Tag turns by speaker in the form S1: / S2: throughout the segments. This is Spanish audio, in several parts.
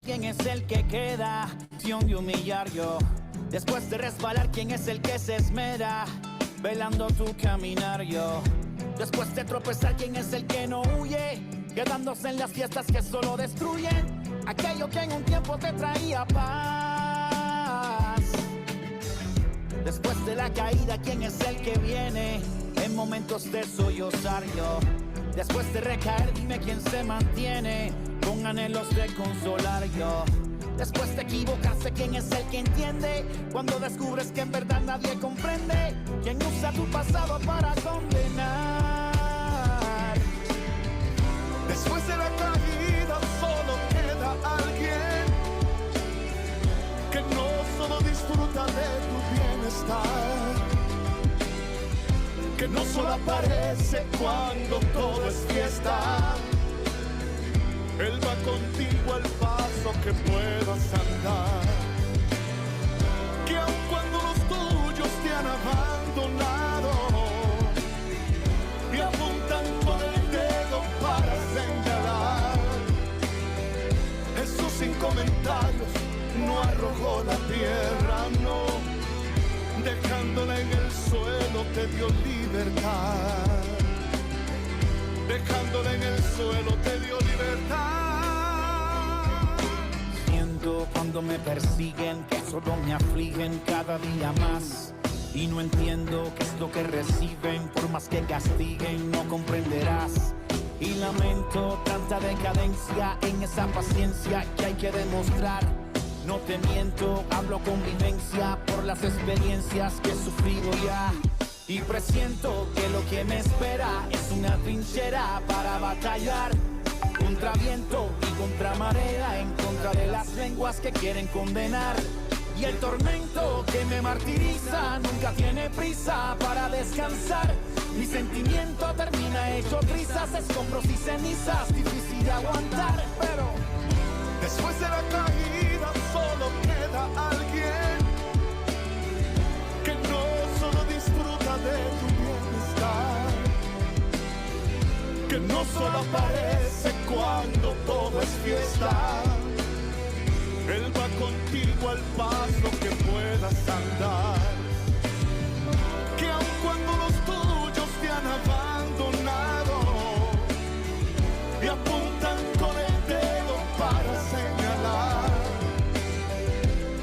S1: ¿Quién es el que queda? Acción de humillar yo. Después de resbalar, ¿quién es el que se esmera? Velando tu caminar yo. Después de tropezar, ¿quién es el que no huye? Quedándose en las fiestas que solo destruyen aquello que en un tiempo te traía paz. Después de la caída, ¿quién es el que viene? En momentos de sollozar yo. Después de recaer, dime quién se mantiene con anhelos de consolar yo. Después de equivocarse, ¿quién es el que entiende? Cuando descubres que en verdad nadie comprende. ¿Quién usa tu pasado para condenar?
S2: Después de la caída solo queda alguien que no solo disfruta de tu bienestar, que no solo aparece cuando todo es fiesta. Él va contigo al paso que puedas andar, que aun cuando los tuyos te han abandonado y apuntan con el dedo para señalar, Jesús sin comentarios no arrojó la tierra, no, dejándola en el suelo te dio libertad. Dejándola en el suelo te dio libertad.
S1: Siento cuando me persiguen que solo me afligen cada día más. Y no entiendo qué es lo que reciben, por más que castiguen no comprenderás. Y lamento tanta decadencia en esa paciencia que hay que demostrar. No te miento, hablo con vivencia por las experiencias que he sufrido ya. Y presiento que lo que me espera es una trinchera para batallar contra viento y contra marea, en contra de las lenguas que quieren condenar. Y el tormento que me martiriza nunca tiene prisa para descansar. Mi sentimiento termina hecho trizas, escombros y cenizas, difícil de aguantar, pero
S2: después de la caída solo queda alguien que no solo disfruta de tu bienestar, que no solo aparece cuando todo es fiesta. Él va contigo al paso que puedas andar, que aun cuando los tuyos te han abandonado y apuntan con el dedo para señalar,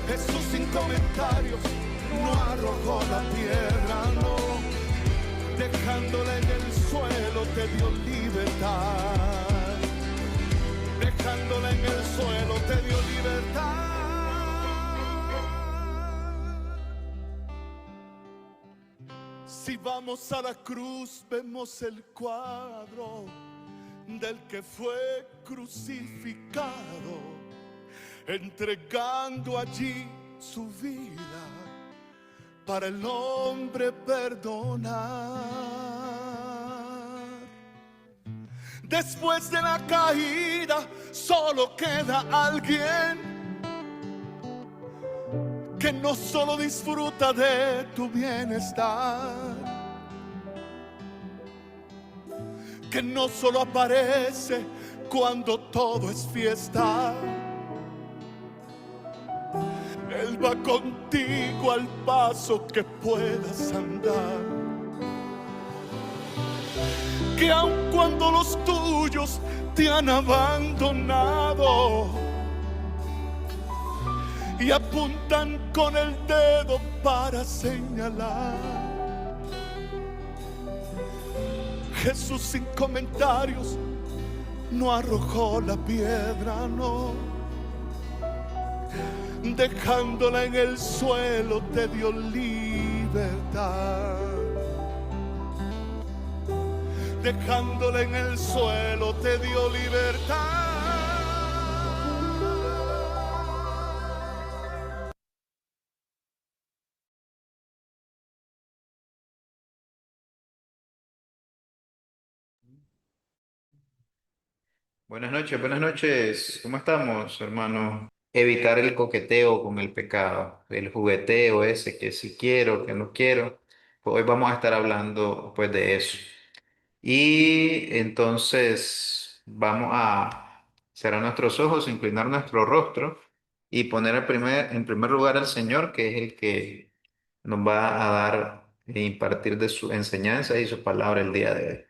S2: Jesús sin comentarios no arrojó la piedra, no, dejándola en el suelo te dio libertad. Dejándola en el suelo te dio libertad. Si vamos a la cruz vemos el cuadro del que fue crucificado, entregando allí su vida para el hombre perdonar. Después de la caída solo queda alguien que no solo disfruta de tu bienestar, que no solo aparece cuando todo es fiesta. Él va contigo al paso que puedas andar, que aun cuando los tuyos te han abandonado y apuntan con el dedo para señalar, Jesús sin comentarios no arrojó la piedra, no, dejándola en el suelo te dio libertad. Dejándola en el suelo te dio libertad.
S3: Buenas noches. ¿Cómo estamos, hermano? Evitar el coqueteo con el pecado, el jugueteo ese que si quiero, que no quiero. Pues hoy vamos a estar hablando pues de eso. Y entonces vamos a cerrar nuestros ojos, inclinar nuestro rostro y poner en primer lugar al Señor, que es el que nos va a dar e impartir de su enseñanza y su palabra el día de hoy.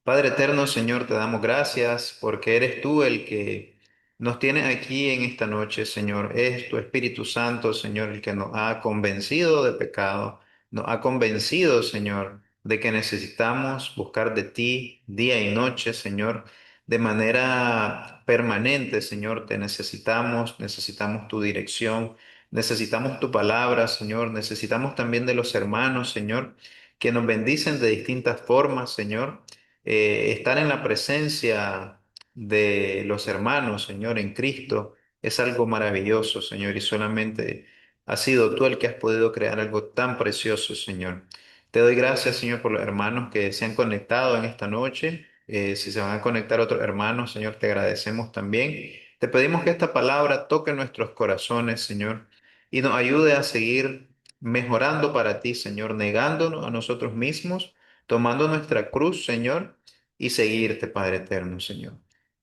S3: Padre eterno, Señor, te damos gracias porque eres tú el que nos tiene aquí en esta noche, Señor. Es tu Espíritu Santo, Señor, el que nos ha convencido de pecado, nos ha convencido, Señor, de que necesitamos buscar de ti día y noche, Señor, de manera permanente, Señor. Te necesitamos, necesitamos tu dirección, necesitamos tu palabra, Señor. Necesitamos también de los hermanos, Señor, que nos bendicen de distintas formas, Señor. Estar en la presencia de los hermanos, Señor, en Cristo, es algo maravilloso, Señor, y solamente has sido tú el que has podido crear algo tan precioso, Señor. Te doy gracias, Señor, por los hermanos que se han conectado en esta noche. Si se van a conectar otros hermanos, Señor, te agradecemos también. Te pedimos que esta palabra toque nuestros corazones, Señor, y nos ayude a seguir mejorando para ti, Señor, negándonos a nosotros mismos, tomando nuestra cruz, Señor, y seguirte, Padre eterno, Señor.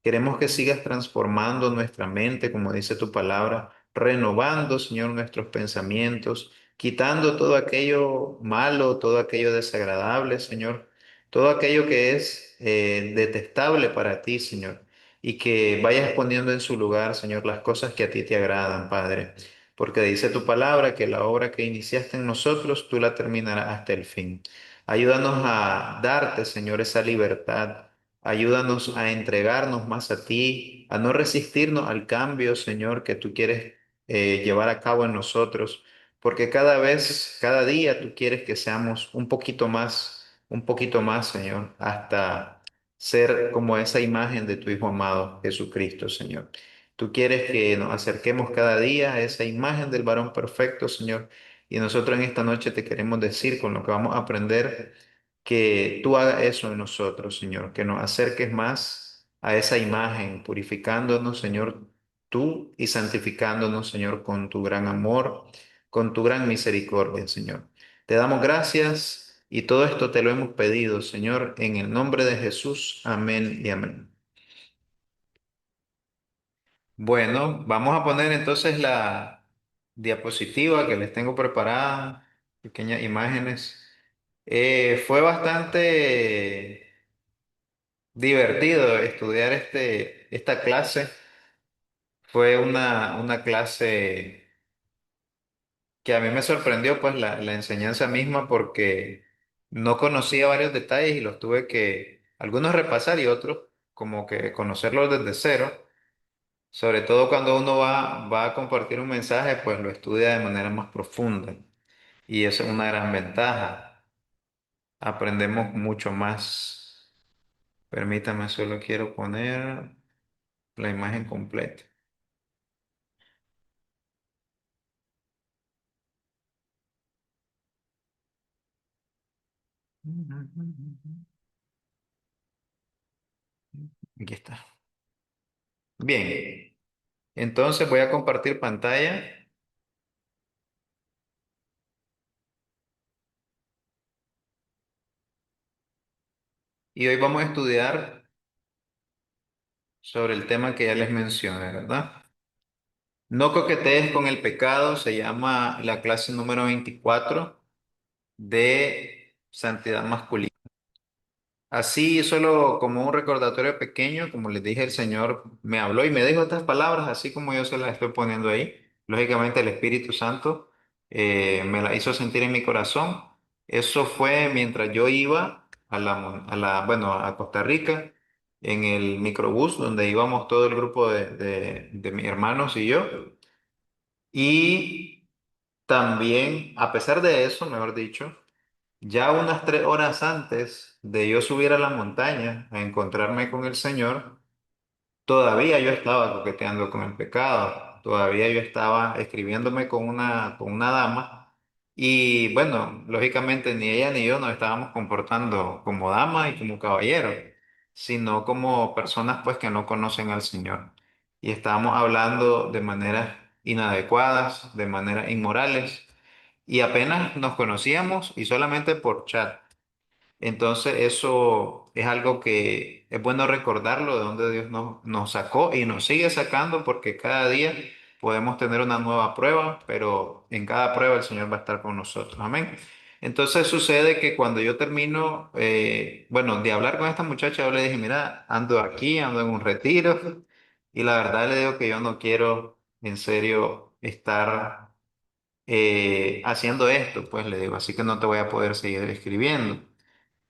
S3: Queremos que sigas transformando nuestra mente, como dice tu palabra, renovando, Señor, nuestros pensamientos, quitando todo aquello malo, todo aquello desagradable, Señor, todo aquello que es detestable para ti, Señor, y que vayas poniendo en su lugar, Señor, las cosas que a ti te agradan, Padre, porque dice tu palabra que la obra que iniciaste en nosotros, tú la terminarás hasta el fin. Ayúdanos a darte, Señor, esa libertad. Ayúdanos a entregarnos más a ti, a no resistirnos al cambio, Señor, que tú quieres llevar a cabo en nosotros, porque cada vez, cada día tú quieres que seamos un poquito más, Señor, hasta ser como esa imagen de tu Hijo amado, Jesucristo, Señor. Tú quieres que nos acerquemos cada día a esa imagen del varón perfecto, Señor. Y nosotros en esta noche te queremos decir con lo que vamos a aprender que tú hagas eso en nosotros, Señor, que nos acerques más a esa imagen, purificándonos, Señor, tú y santificándonos, Señor, con tu gran amor, con tu gran misericordia, Señor. Te damos gracias y todo esto te lo hemos pedido, Señor, en el nombre de Jesús. Amén y amén. Bueno, vamos a poner entonces la diapositiva que les tengo preparada, pequeñas imágenes. Fue bastante divertido estudiar esta clase. Fue una clase que a mí me sorprendió, pues la enseñanza misma, porque no conocía varios detalles y los tuve que, algunos repasar y otros como que conocerlos desde cero. Sobre todo cuando uno va a compartir un mensaje, pues lo estudia de manera más profunda. Y eso es una gran ventaja. Aprendemos mucho más. Permítame, solo quiero poner la imagen completa. Aquí está. Bien, entonces voy a compartir pantalla y hoy vamos a estudiar sobre el tema que ya les mencioné, ¿verdad? No coquetees con el pecado, se llama la clase número 24 de santidad masculina. Así, solo como un recordatorio pequeño, como les dije, el Señor me habló y me dijo estas palabras, así como yo se las estoy poniendo ahí. Lógicamente, el Espíritu Santo me la hizo sentir en mi corazón. Eso fue mientras yo iba bueno, a Costa Rica, en el microbús, donde íbamos todo el grupo de mis hermanos y yo. Y también, a pesar de eso, mejor dicho, ya unas 3 horas antes de yo subir a la montaña a encontrarme con el Señor, todavía yo estaba coqueteando con el pecado, todavía yo estaba escribiéndome con una dama y bueno, lógicamente ni ella ni yo nos estábamos comportando como dama y como caballero, sino como personas pues que no conocen al Señor. Y estábamos hablando de maneras inadecuadas, de maneras inmorales y apenas nos conocíamos y solamente por chat. Entonces eso es algo que es bueno recordarlo, de donde Dios nos sacó y nos sigue sacando, porque cada día podemos tener una nueva prueba, pero en cada prueba el Señor va a estar con nosotros. Amén. Entonces sucede que cuando yo termino, bueno, de hablar con esta muchacha, yo le dije, mira, ando aquí, ando en un retiro, y la verdad le digo que yo no quiero en serio estar haciendo esto, pues le digo, así que no te voy a poder seguir escribiendo.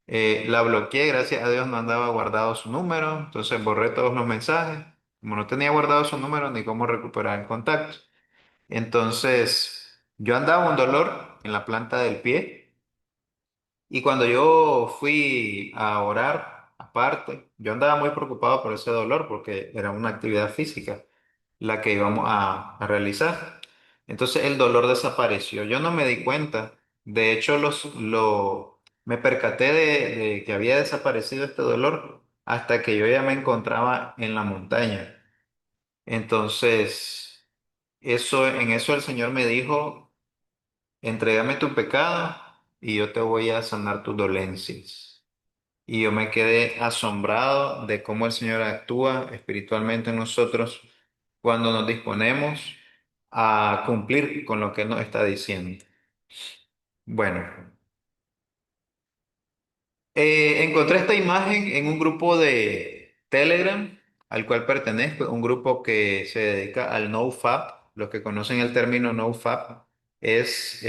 S3: La bloqueé, gracias a Dios no andaba guardado su número, entonces borré todos los mensajes. Como no tenía guardado su número, ni cómo recuperar el contacto. Entonces, yo andaba un dolor en la planta del pie y cuando yo fui a orar, aparte, yo andaba muy preocupado por ese dolor porque era una actividad física la que íbamos a realizar. Entonces el dolor desapareció. Yo no me di cuenta. De hecho, me percaté de que había desaparecido este dolor hasta que yo ya me encontraba en la montaña. Entonces, en eso el Señor me dijo, entrégame tu pecado y yo te voy a sanar tus dolencias. Y yo me quedé asombrado de cómo el Señor actúa espiritualmente en nosotros cuando nos disponemos a cumplir con lo que Él nos está diciendo. Bueno, encontré esta imagen en un grupo de Telegram al cual pertenezco, un grupo que se dedica al NoFap. Los que conocen el término NoFap es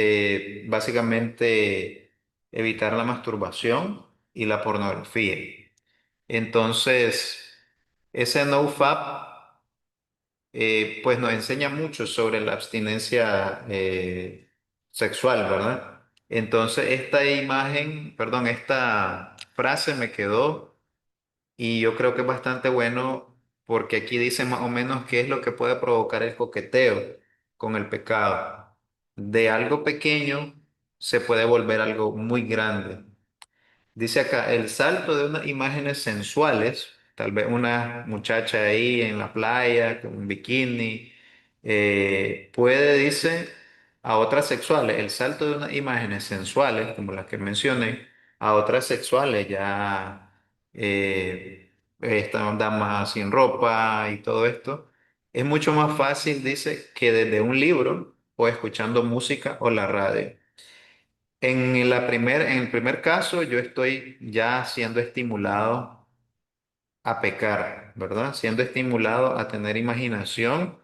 S3: básicamente evitar la masturbación y la pornografía. Entonces, ese NoFap pues nos enseña mucho sobre la abstinencia sexual, ¿verdad? Entonces, esta imagen, perdón, esta frase me quedó y yo creo que es bastante bueno porque aquí dice más o menos qué es lo que puede provocar el coqueteo con el pecado. De algo pequeño se puede volver algo muy grande. Dice acá, el salto de unas imágenes sensuales, tal vez una muchacha ahí en la playa con un bikini, puede, dice, a otras sexuales, el salto de unas imágenes sensuales, como las que mencioné, a otras sexuales, ya estas damas sin ropa y todo esto, es mucho más fácil, dice, que desde un libro o escuchando música o la radio. En el primer caso, yo estoy ya siendo estimulado a pecar, ¿verdad? Siendo estimulado a tener imaginación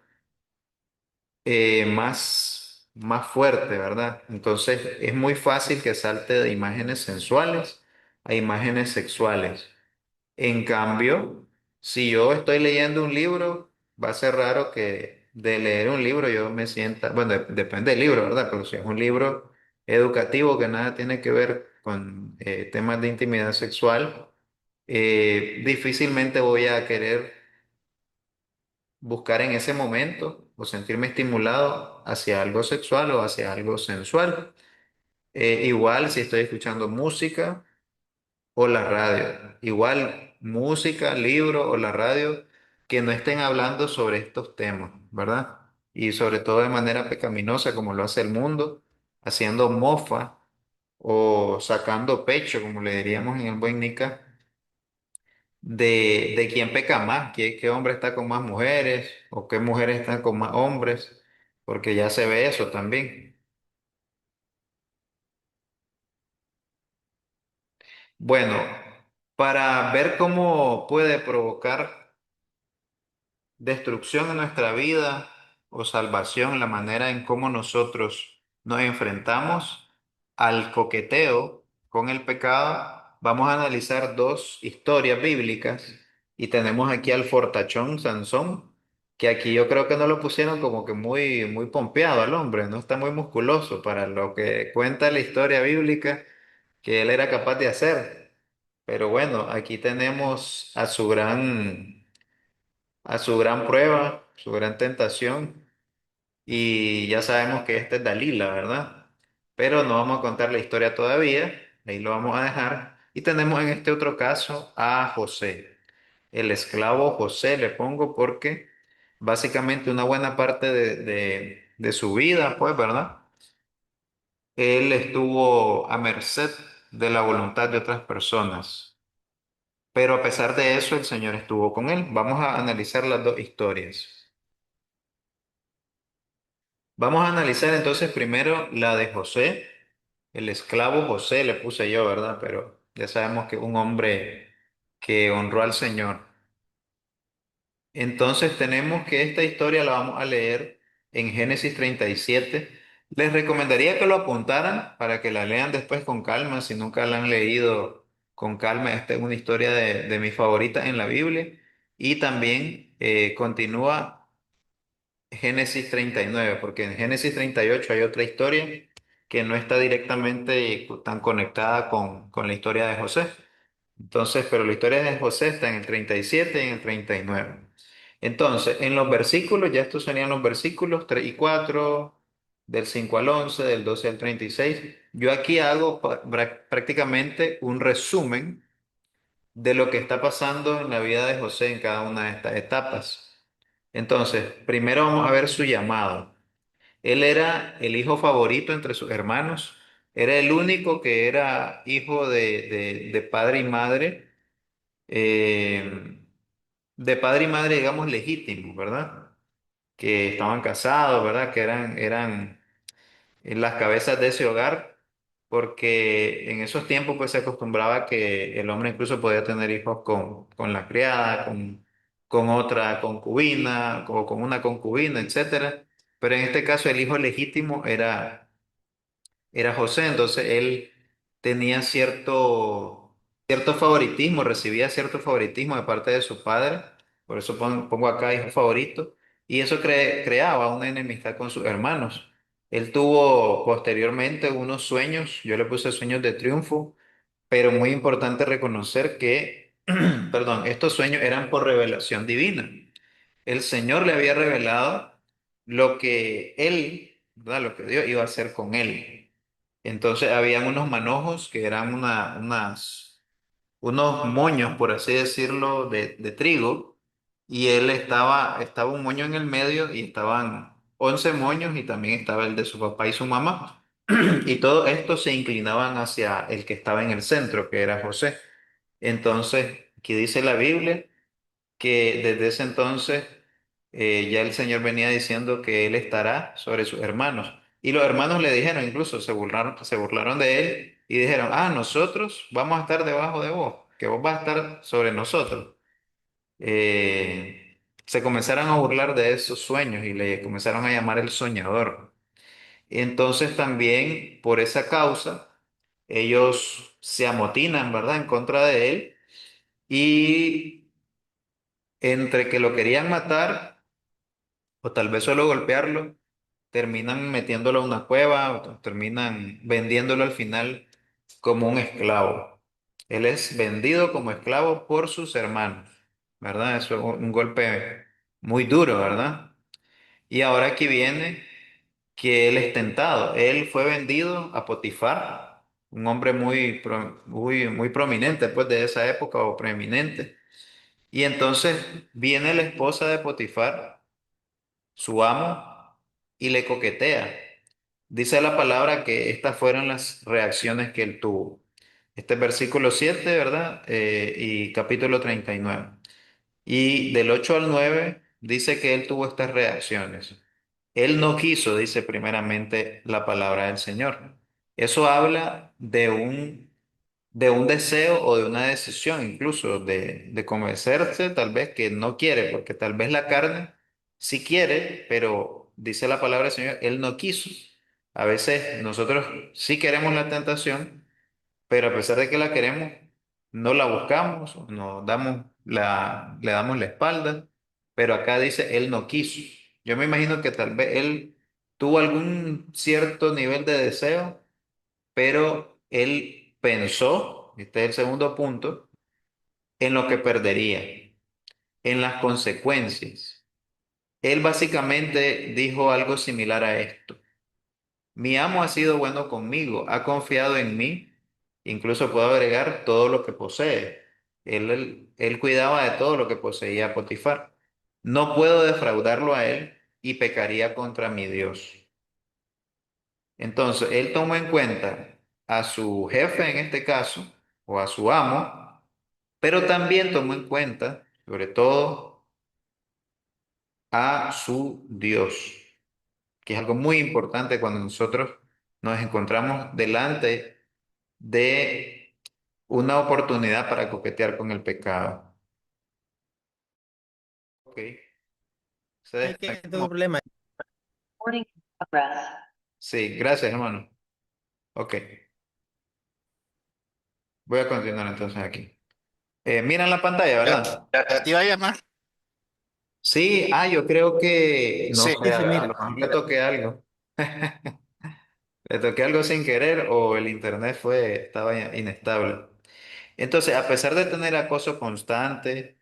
S3: más fuerte, ¿verdad? Entonces, es muy fácil que salte de imágenes sensuales a imágenes sexuales. En cambio, si yo estoy leyendo un libro, va a ser raro que de leer un libro yo me sienta, bueno, depende del libro, ¿verdad? Pero si es un libro educativo que nada tiene que ver con temas de intimidad sexual, difícilmente voy a querer buscar en ese momento o sentirme estimulado hacia algo sexual o hacia algo sensual. Igual si estoy escuchando música o la radio. Igual, música, libro o la radio que no estén hablando sobre estos temas, ¿verdad? Y sobre todo de manera pecaminosa, como lo hace el mundo, haciendo mofa o sacando pecho, como le diríamos en el buen Nica, de quién peca más, qué hombre está con más mujeres o qué mujeres están con más hombres, porque ya se ve eso también. Bueno, para ver cómo puede provocar destrucción en nuestra vida o salvación, la manera en cómo nosotros nos enfrentamos al coqueteo con el pecado, vamos a analizar dos historias bíblicas y tenemos aquí al fortachón Sansón, que aquí yo creo que no lo pusieron como que muy pompeado al hombre, no está muy musculoso para lo que cuenta la historia bíblica que él era capaz de hacer. Pero bueno, aquí tenemos a su gran prueba, su gran tentación, y ya sabemos que esta es Dalila, ¿verdad? Pero no vamos a contar la historia todavía, ahí lo vamos a dejar. Y tenemos en este otro caso a José, el esclavo José, le pongo porque básicamente una buena parte de su vida, pues, ¿verdad? Él estuvo a merced de la voluntad de otras personas. Pero a pesar de eso, el Señor estuvo con él. Vamos a analizar las dos historias. Vamos a analizar entonces primero la de José, el esclavo José, le puse yo, ¿verdad? Pero ya sabemos que un hombre que honró al Señor. Entonces tenemos que esta historia la vamos a leer en Génesis 37. Les recomendaría que lo apuntaran para que la lean después con calma, si nunca la han leído con calma. Esta es una historia de mis favoritas en la Biblia. Y también continúa Génesis 39, porque en Génesis 38 hay otra historia que no está directamente tan conectada con la historia de José. Entonces, pero la historia de José está en el 37 y en el 39. Entonces, en los versículos, ya estos serían los versículos 3 y 4, del 5 al 11, del 12 al 36. Yo aquí hago prácticamente un resumen de lo que está pasando en la vida de José en cada una de estas etapas. Entonces, primero vamos a ver su llamado. Él era el hijo favorito entre sus hermanos. Era el único que era hijo de padre y madre, eh, de padre y madre, digamos, legítimos, ¿verdad? Que estaban casados, ¿verdad? Que eran las cabezas de ese hogar, porque en esos tiempos pues se acostumbraba que el hombre incluso podía tener hijos con la criada, con otra concubina, o con una concubina, etcétera. Pero en este caso el hijo legítimo era José, entonces él tenía cierto favoritismo, recibía cierto favoritismo de parte de su padre, por eso pongo acá hijo favorito, y eso creaba una enemistad con sus hermanos. Él tuvo posteriormente unos sueños, yo le puse sueños de triunfo, pero muy importante reconocer que, perdón, estos sueños eran por revelación divina. El Señor le había revelado lo que él, ¿verdad? Lo que Dios iba a hacer con él. Entonces habían unos manojos que eran unos moños, por así decirlo, de trigo, y él estaba un moño en el medio y estaban 11 moños y también estaba el de su papá y su mamá. Y todo esto se inclinaban hacia el que estaba en el centro, que era José. Entonces, aquí dice la Biblia que desde ese entonces ya el Señor venía diciendo que Él estará sobre sus hermanos. Y los hermanos le dijeron, incluso se burlaron de Él y dijeron, ah, nosotros vamos a estar debajo de vos, que vos vas a estar sobre nosotros. Se comenzaron a burlar de esos sueños y le comenzaron a llamar el soñador. Entonces también por esa causa ellos se amotinan, ¿verdad?, en contra de Él y entre que lo querían matar o tal vez solo golpearlo, terminan metiéndolo a una cueva o terminan vendiéndolo al final como un esclavo. Él es vendido como esclavo por sus hermanos, ¿verdad? Eso es un golpe muy duro, ¿verdad? Y ahora aquí viene que él es tentado. Él fue vendido a Potifar, un hombre muy prominente pues de esa época o preeminente. Y entonces viene la esposa de Potifar, su amo, y le coquetea. Dice la palabra que estas fueron las reacciones que él tuvo. Este es versículo 7, ¿verdad? Y capítulo 39. Y del 8 al 9 dice que él tuvo estas reacciones. Él no quiso, dice primeramente la palabra del Señor. Eso habla de un deseo o de una decisión incluso de convencerse tal vez que no quiere, porque tal vez la carne sí quiere, pero dice la palabra del Señor, Él no quiso. A veces nosotros sí queremos la tentación, pero a pesar de que la queremos, no la buscamos, le damos la espalda, pero acá dice, Él no quiso. Yo me imagino que tal vez Él tuvo algún cierto nivel de deseo, pero él pensó, este es el segundo punto, en lo que perdería, en las consecuencias. Él básicamente dijo algo similar a esto. Mi amo ha sido bueno conmigo, ha confiado en mí, incluso puedo agregar todo lo que posee. Él cuidaba de todo lo que poseía Potifar. No puedo defraudarlo a él y pecaría contra mi Dios. Entonces, él tomó en cuenta a su jefe en este caso, o a su amo, pero también tomó en cuenta, sobre todo, a su Dios, que es algo muy importante cuando nosotros nos encontramos delante de una oportunidad para coquetear con el pecado. Ok, se
S4: Es que
S3: desconectó.
S4: tengo un problema.
S5: Recording in progress.
S3: Sí, gracias, hermano. Ok, voy a continuar entonces aquí. Miran la pantalla, ¿verdad?
S6: Te iba a llamar.
S3: Sí, yo creo que, no
S6: Sí.
S3: sé,
S4: Sí, sí,
S3: a
S4: mira.
S3: lo mejor le toqué algo. Le toqué algo sin querer o el internet estaba inestable. Entonces, a pesar de tener acoso constante,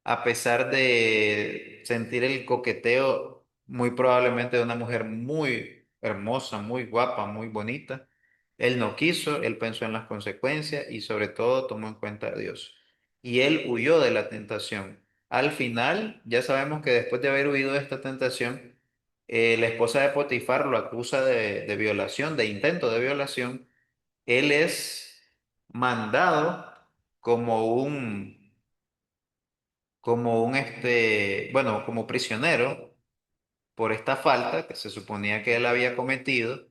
S3: a pesar de sentir el coqueteo muy probablemente de una mujer muy hermosa, muy guapa, muy bonita, él no quiso, él pensó en las consecuencias y sobre todo tomó en cuenta a Dios. Y él huyó de la tentación. Al final, ya sabemos que después de haber huido de esta tentación, la esposa de Potifar lo acusa de violación, de intento de violación. Él es mandado como bueno, como prisionero por esta falta que se suponía que él había cometido.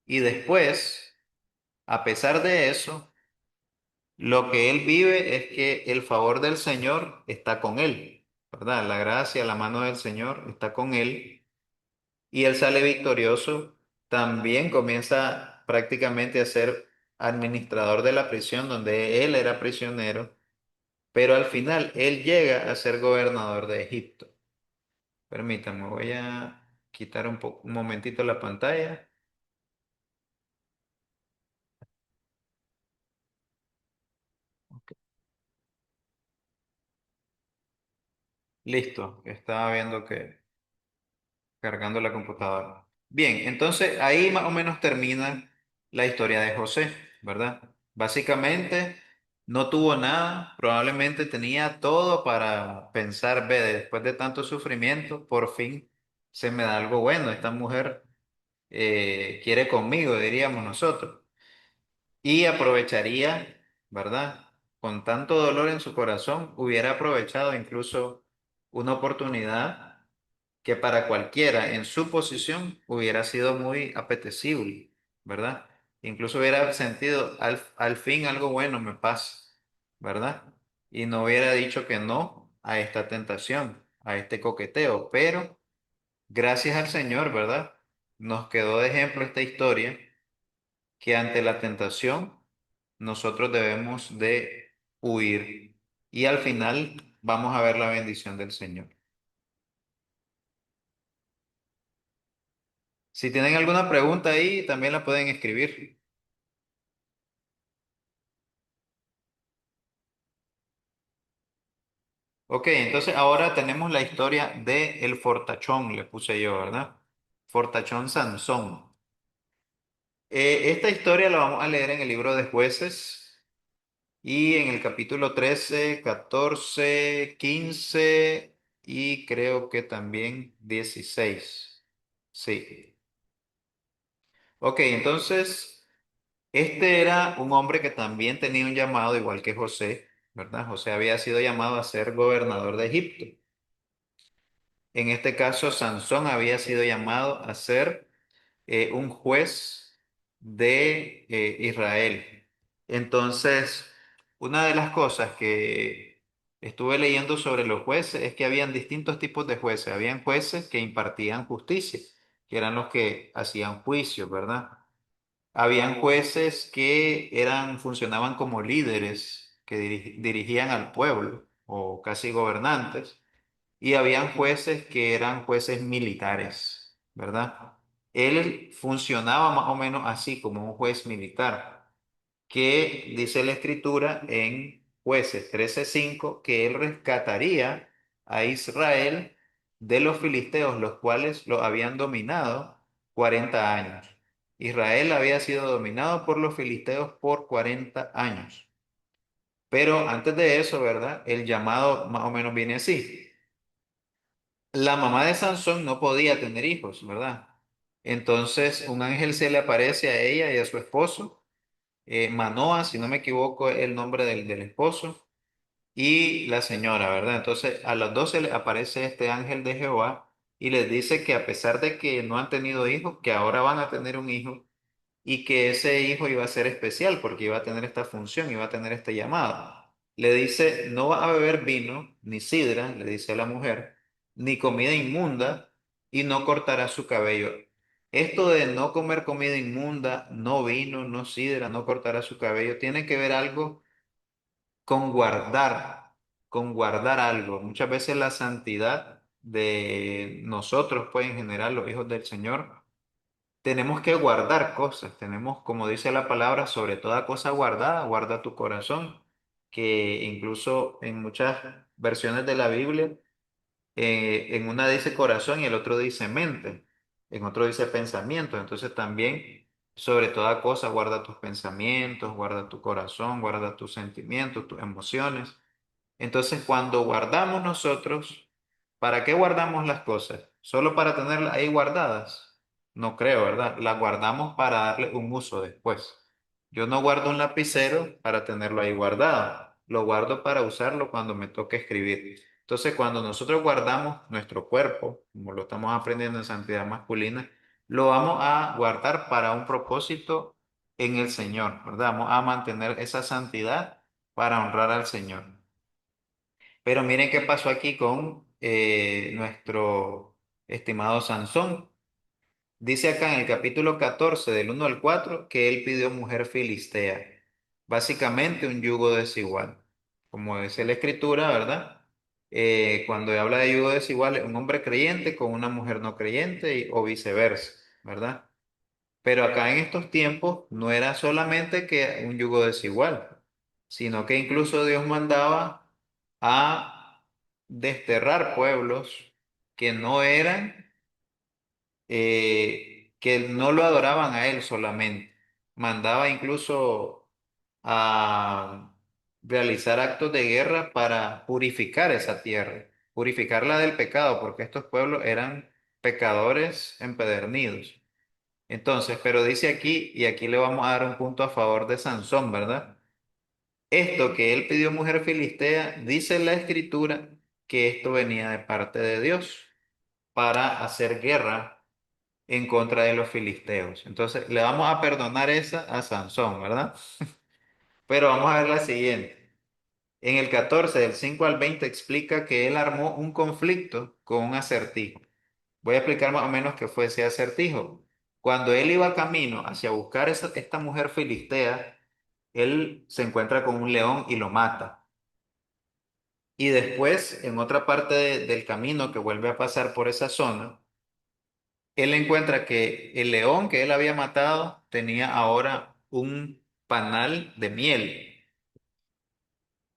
S3: Y después, a pesar de eso, lo que él vive es que el favor del Señor está con él, ¿verdad? La gracia, la mano del Señor está con él y él sale victorioso. También comienza prácticamente a ser administrador de la prisión donde él era prisionero, pero al final él llega a ser gobernador de Egipto. Permítame, voy a quitar un momentito la pantalla. Ok. Listo, estaba viendo que cargando la computadora. Bien, entonces ahí más o menos termina la historia de José, ¿verdad? Básicamente no tuvo nada, probablemente tenía todo para pensar, ve, después de tanto sufrimiento, por fin se me da algo bueno, esta mujer quiere conmigo, diríamos nosotros. Y aprovecharía, ¿verdad? Con tanto dolor en su corazón, hubiera aprovechado incluso una oportunidad que para cualquiera en su posición hubiera sido muy apetecible, ¿verdad? Incluso hubiera sentido, al fin algo bueno me pasa, ¿verdad? Y no hubiera dicho que no a esta tentación, a este coqueteo, pero gracias al Señor, ¿verdad? Nos quedó de ejemplo esta historia que ante la tentación nosotros debemos de huir y al final vamos a ver la bendición del Señor. Si tienen alguna pregunta ahí, también la pueden escribir. Ok, entonces ahora tenemos la historia de el fortachón, le puse yo, ¿verdad? Fortachón Sansón. Esta historia la vamos a leer en el libro de Jueces y en el capítulo 13, 14, 15 y creo que también 16. Sí. Ok, entonces, este era un hombre que también tenía un llamado, igual que José, ¿verdad? José había sido llamado a ser gobernador de Egipto. En este caso, Sansón había sido llamado a ser un juez de Israel. Entonces, una de las cosas que estuve leyendo sobre los jueces es que habían distintos tipos de jueces. Habían jueces que impartían justicia, que eran los que hacían juicios, ¿verdad? Habían jueces que funcionaban como líderes que dirigían al pueblo o casi gobernantes. Y habían jueces que eran jueces militares, ¿verdad? Él funcionaba más o menos así como un juez militar, que dice la escritura en Jueces 13:5 que él rescataría a Israel de los filisteos, los cuales lo habían dominado 40 años. Israel había sido dominado por los filisteos por 40 años. Pero antes de eso, ¿verdad? El llamado más o menos viene así. La mamá de Sansón no podía tener hijos, ¿verdad? Entonces un ángel se le aparece a ella y a su esposo, Manoa, si no me equivoco, es el nombre del esposo, y la señora, ¿verdad? Entonces a los dos se les aparece este ángel de Jehová y les dice que a pesar de que no han tenido hijos, que ahora van a tener un hijo y que ese hijo iba a ser especial porque iba a tener esta función, iba a tener este llamado. Le dice, no va a beber vino, ni sidra, le dice a la mujer, ni comida inmunda, y no cortará su cabello. Esto de no comer comida inmunda, no vino, no sidra, no cortará su cabello, tiene que ver algo con con guardar algo. Muchas veces la santidad de nosotros, pues en general, los hijos del Señor, tenemos que guardar cosas, tenemos, como dice la palabra, sobre toda cosa guardada, guarda tu corazón, que incluso en muchas versiones de la Biblia, en una dice corazón y el otro dice mente, en otro dice pensamiento, entonces también sobre toda cosa guarda tus pensamientos, guarda tu corazón, guarda tus sentimientos, tus emociones. Entonces, cuando guardamos nosotros, ¿para qué guardamos las cosas? ¿Solo para tenerlas ahí guardadas? No creo, ¿verdad? Las guardamos para darle un uso después. Yo no guardo un lapicero para tenerlo ahí guardado. Lo guardo para usarlo cuando me toque escribir. Entonces, cuando nosotros guardamos nuestro cuerpo, como lo estamos aprendiendo en santidad masculina, lo vamos a guardar para un propósito en el Señor, ¿verdad? Vamos a mantener esa santidad para honrar al Señor. Pero miren qué pasó aquí con nuestro estimado Sansón. Dice acá en el capítulo 14 del 1 al 4 que él pidió mujer filistea. Básicamente un yugo desigual. Como dice la escritura, ¿verdad? Cuando habla de yugo desigual, un hombre creyente con una mujer no creyente o viceversa, ¿verdad? Pero acá en estos tiempos no era solamente que un yugo desigual, sino que incluso Dios mandaba a desterrar pueblos que no eran, que no lo adoraban a Él solamente. Mandaba incluso a realizar actos de guerra para purificar esa tierra, purificarla del pecado, porque estos pueblos eran pecadores empedernidos. Entonces, pero dice aquí, y aquí le vamos a dar un punto a favor de Sansón, ¿verdad? Esto que él pidió mujer filistea, dice la escritura que esto venía de parte de Dios para hacer guerra en contra de los filisteos. Entonces, le vamos a perdonar esa a Sansón, ¿verdad? Pero vamos a ver la siguiente. En el 14 del 5 al 20 explica que él armó un conflicto con un acertijo. Voy a explicar más o menos qué fue ese acertijo. Cuando él iba camino hacia buscar esta mujer filistea, él se encuentra con un león y lo mata. Y después, en otra parte del camino que vuelve a pasar por esa zona, él encuentra que el león que él había matado tenía ahora un panal de miel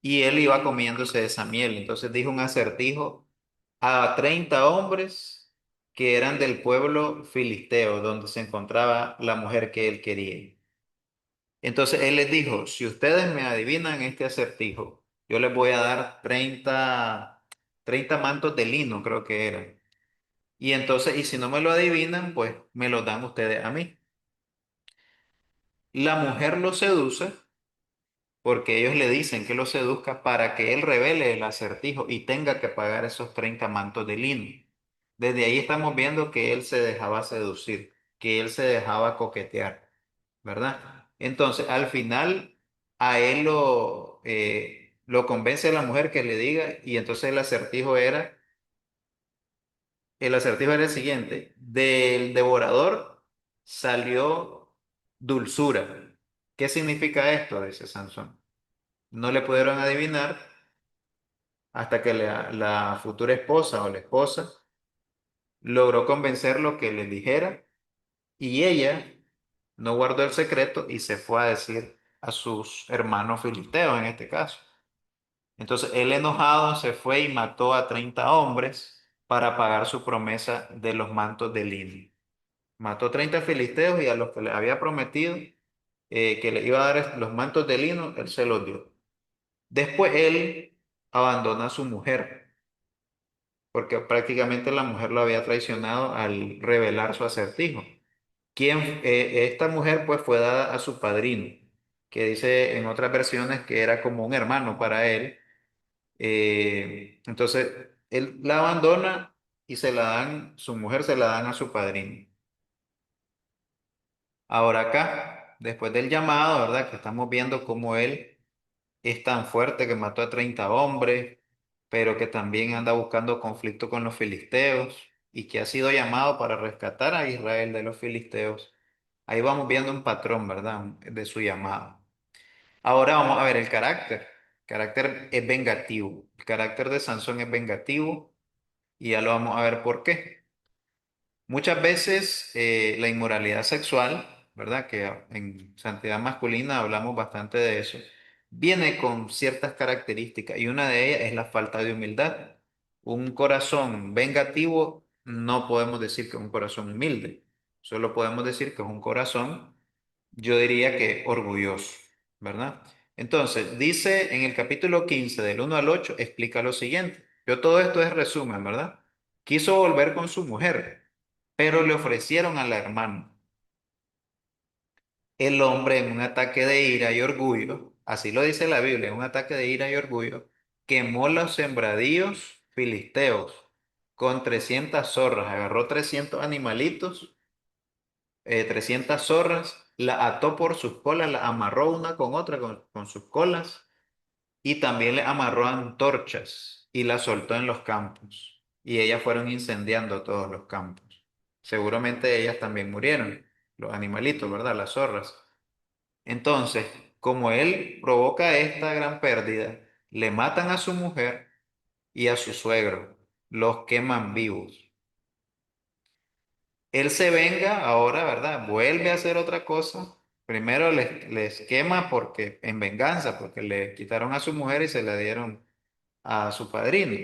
S3: y él iba comiéndose esa miel. Entonces dijo un acertijo a 30 hombres que eran del pueblo filisteo, donde se encontraba la mujer que él quería. Entonces él les dijo, si ustedes me adivinan este acertijo, yo les voy a dar 30 mantos de lino, creo que eran. Y entonces, y si no me lo adivinan, pues me lo dan ustedes a mí. La mujer lo seduce porque ellos le dicen que lo seduzca para que él revele el acertijo y tenga que pagar esos 30 mantos de lino. Desde ahí estamos viendo que él se dejaba seducir, que él se dejaba coquetear, ¿verdad? Entonces, al final, a él lo convence la mujer que le diga y entonces el acertijo era el siguiente, del devorador salió dulzura. ¿Qué significa esto? Dice Sansón. No le pudieron adivinar hasta que la futura esposa o la esposa logró convencerlo que le dijera y ella no guardó el secreto y se fue a decir a sus hermanos filisteos en este caso. Entonces él enojado se fue y mató a 30 hombres para pagar su promesa de los mantos de lino. Mató 30 filisteos y a los que le había prometido que le iba a dar los mantos de lino, él se los dio. Después él abandona a su mujer, porque prácticamente la mujer lo había traicionado al revelar su acertijo. Esta mujer pues fue dada a su padrino, que dice en otras versiones que era como un hermano para él. Entonces, él la abandona y se la dan, su mujer se la dan a su padrino. Ahora acá, después del llamado, ¿verdad? Que estamos viendo cómo él es tan fuerte que mató a 30 hombres, pero que también anda buscando conflicto con los filisteos y que ha sido llamado para rescatar a Israel de los filisteos. Ahí vamos viendo un patrón, ¿verdad? De su llamado. Ahora vamos a ver el carácter. El carácter es vengativo. El carácter de Sansón es vengativo y ya lo vamos a ver por qué. Muchas veces la inmoralidad sexual, ¿verdad? Que en santidad masculina hablamos bastante de eso, viene con ciertas características y una de ellas es la falta de humildad. Un corazón vengativo no podemos decir que es un corazón humilde, solo podemos decir que es un corazón, yo diría que orgulloso, ¿verdad? Entonces, dice en el capítulo 15 del 1 al 8 explica lo siguiente. Yo todo esto es resumen, ¿verdad? Quiso volver con su mujer, pero le ofrecieron a la hermana. El hombre en un ataque de ira y orgullo, así lo dice la Biblia, en un ataque de ira y orgullo, quemó los sembradíos filisteos con 300 zorras, agarró 300 animalitos, 300 zorras, la ató por sus colas, la amarró una con otra con sus colas y también le amarró antorchas y la soltó en los campos. Y ellas fueron incendiando todos los campos. Seguramente ellas también murieron, los animalitos, ¿verdad? Las zorras. Entonces, como él provoca esta gran pérdida, le matan a su mujer y a su suegro, los queman vivos. Él se venga ahora, ¿verdad? Vuelve a hacer otra cosa. Primero les quema porque, en venganza, porque le quitaron a su mujer y se la dieron a su padrino.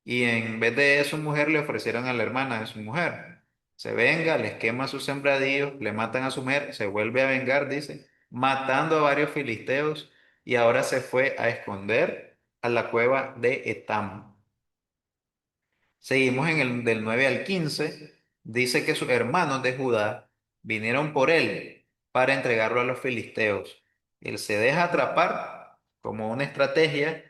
S3: Y en vez de su mujer le ofrecieron a la hermana de su mujer. Se venga, les quema sus sembradíos, le matan a su mujer, se vuelve a vengar, dice, matando a varios filisteos y ahora se fue a esconder a la cueva de Etam. Seguimos en el del 9 al 15. Dice que sus hermanos de Judá vinieron por él para entregarlo a los filisteos. Él se deja atrapar como una estrategia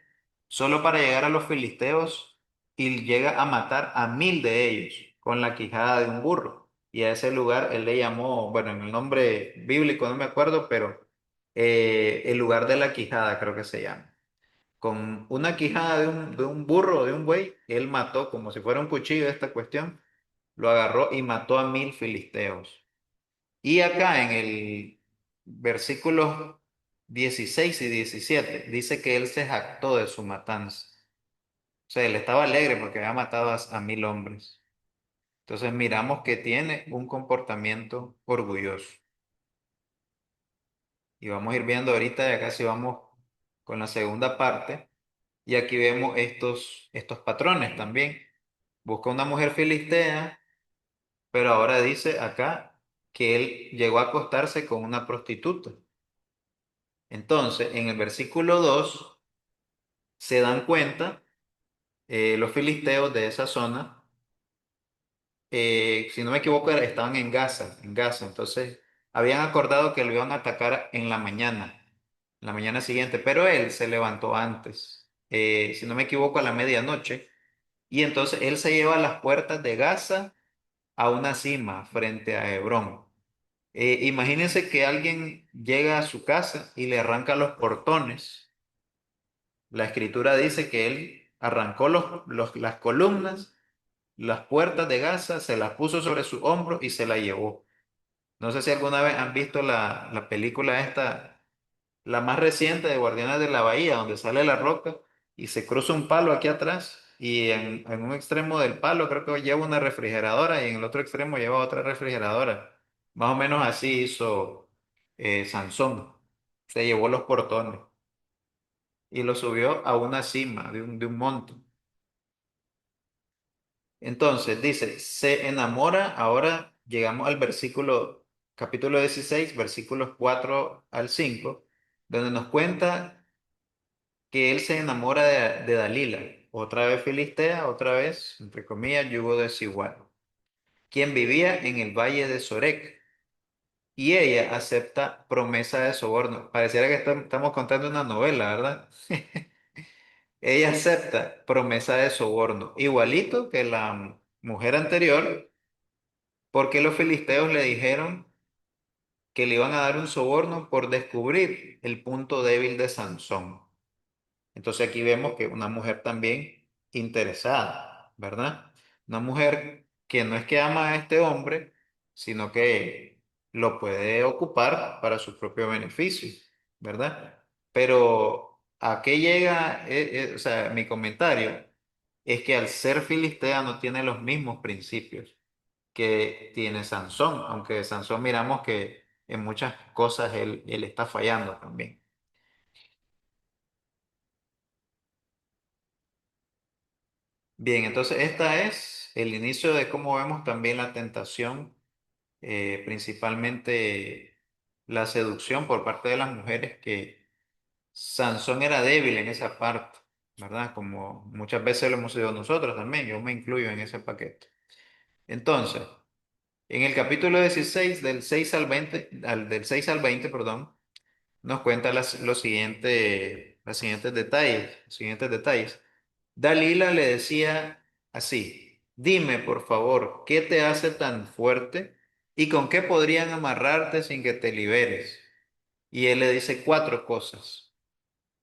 S3: solo para llegar a los filisteos y llega a matar a 1000 de ellos con la quijada de un burro. Y a ese lugar él le llamó, bueno, en el nombre bíblico no me acuerdo, pero el lugar de la quijada creo que se llama. Con una quijada de un burro, de un buey, él mató como si fuera un cuchillo esta cuestión, lo agarró y mató a 1000 filisteos. Y acá en el versículos 16 y 17 dice que él se jactó de su matanza. O sea, él estaba alegre porque había matado a 1000 hombres. Entonces miramos que tiene un comportamiento orgulloso. Y vamos a ir viendo ahorita, ya casi vamos con la segunda parte. Y aquí vemos estos patrones también. Busca una mujer filistea, pero ahora dice acá que él llegó a acostarse con una prostituta. Entonces, en el versículo 2 se dan cuenta los filisteos de esa zona, si no me equivoco, estaban en Gaza. Entonces, habían acordado que lo iban a atacar en la mañana siguiente, pero él se levantó antes, si no me equivoco, a la medianoche. Y entonces él se lleva a las puertas de Gaza a una cima frente a Hebrón. Imagínense que alguien llega a su casa y le arranca los portones. La escritura dice que él arrancó las columnas, las puertas de Gaza, se las puso sobre su hombro y se la llevó. No sé si alguna vez han visto la película esta, la más reciente de Guardianes de la Bahía, donde sale la roca y se cruza un palo aquí atrás y en un extremo del palo creo que lleva una refrigeradora y en el otro extremo lleva otra refrigeradora. Más o menos así hizo Sansón. Se llevó los portones y lo subió a una cima de un monte. Entonces dice, se enamora, ahora llegamos al versículo, capítulo 16 versículos 4 al 5 donde nos cuenta que él se enamora de Dalila, otra vez filistea, otra vez, entre comillas, yugo desigual, quien vivía en el valle de Sorek. y ella acepta promesa de soborno. Pareciera que estamos contando una novela, ¿verdad? Ella acepta promesa de soborno, igualito que la mujer anterior, porque los filisteos le dijeron que le iban a dar un soborno por descubrir el punto débil de Sansón. Entonces aquí vemos que una mujer también interesada, ¿verdad? Una mujer que no es que ama a este hombre, sino que lo puede ocupar para su propio beneficio, ¿verdad? Pero ¿a qué llega? O sea, mi comentario es que al ser filistea no tiene los mismos principios que tiene Sansón, aunque Sansón miramos que en muchas cosas él está fallando también. Bien, entonces esta es el inicio de cómo vemos también la tentación, principalmente la seducción por parte de las mujeres, que Sansón era débil en esa parte, ¿verdad? Como muchas veces lo hemos sido nosotros también, yo me incluyo en ese paquete. Entonces, en el capítulo 16 del 6 al 20, del 6 al 20, perdón, nos cuenta los siguientes detalles, los siguientes detalles. Dalila le decía así: dime, por favor, ¿qué te hace tan fuerte y con qué podrían amarrarte sin que te liberes? Y él le dice cuatro cosas.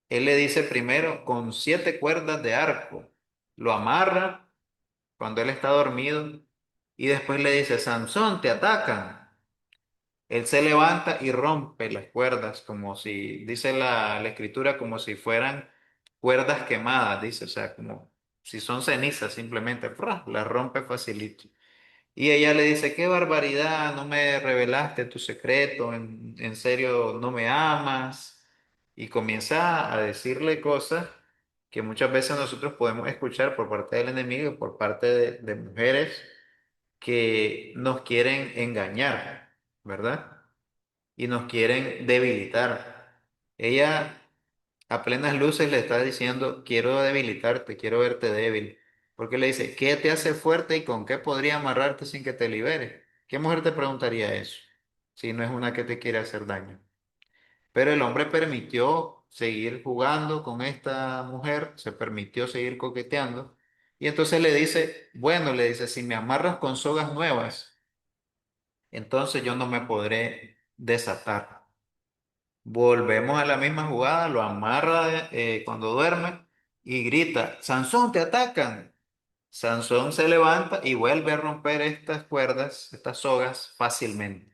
S3: Él le dice primero, con 7 cuerdas de arco. Lo amarra cuando él está dormido y después le dice: Sansón, te atacan. Él se levanta y rompe las cuerdas, como si, dice la escritura, como si fueran cuerdas quemadas, dice, o sea, como si son cenizas simplemente, ¡fra! Las rompe facilito. Y ella le dice: qué barbaridad, no me revelaste tu secreto, en serio no me amas. Y comienza a decirle cosas que muchas veces nosotros podemos escuchar por parte del enemigo, por parte de mujeres que nos quieren engañar, ¿verdad? Y nos quieren debilitar. Ella a plenas luces le está diciendo: quiero debilitarte, quiero verte débil. Porque le dice: ¿qué te hace fuerte y con qué podría amarrarte sin que te libere? ¿Qué mujer te preguntaría eso? Si no es una que te quiere hacer daño. Pero el hombre permitió seguir jugando con esta mujer, se permitió seguir coqueteando. Y entonces le dice: bueno, le dice, si me amarras con sogas nuevas, entonces yo no me podré desatar. Volvemos a la misma jugada, lo amarra cuando duerme y grita: Sansón, te atacan. Sansón se levanta y vuelve a romper estas cuerdas, estas sogas fácilmente.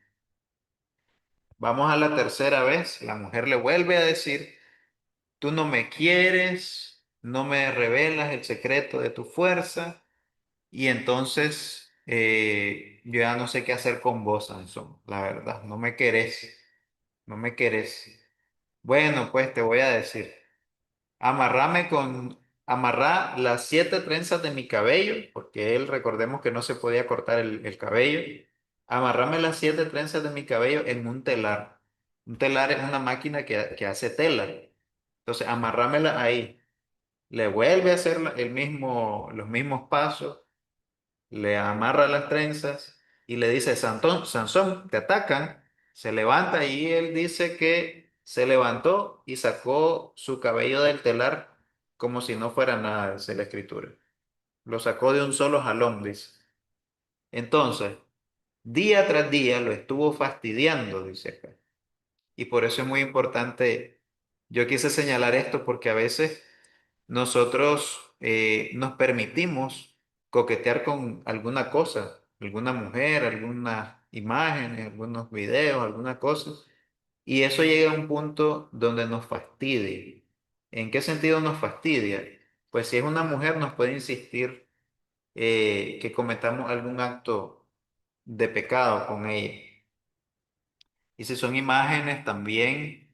S3: Vamos a la tercera vez, la mujer le vuelve a decir: tú no me quieres, no me revelas el secreto de tu fuerza y entonces yo ya no sé qué hacer con vos, Sansón, la verdad, no me querés, no me querés. Bueno, pues te voy a decir. Amarrá las 7 trenzas de mi cabello, porque él, recordemos que no se podía cortar el cabello. Amarrame las 7 trenzas de mi cabello en un telar. Un telar es una máquina que hace tela. Entonces, amarrámela ahí. Le vuelve a hacer los mismos pasos, le amarra las trenzas y le dice: Sansón, te atacan. Se levanta y él dice que se levantó y sacó su cabello del telar como si no fuera nada, dice la escritura. Lo sacó de un solo jalón, dice. Entonces, día tras día lo estuvo fastidiando, dice acá. Y por eso es muy importante, yo quise señalar esto porque a veces nosotros nos permitimos coquetear con alguna cosa, alguna mujer, algunas imágenes, algunos videos, alguna cosa, y eso llega a un punto donde nos fastidia. ¿En qué sentido nos fastidia? Pues si es una mujer nos puede insistir que cometamos algún acto de pecado con ella. Y si son imágenes también,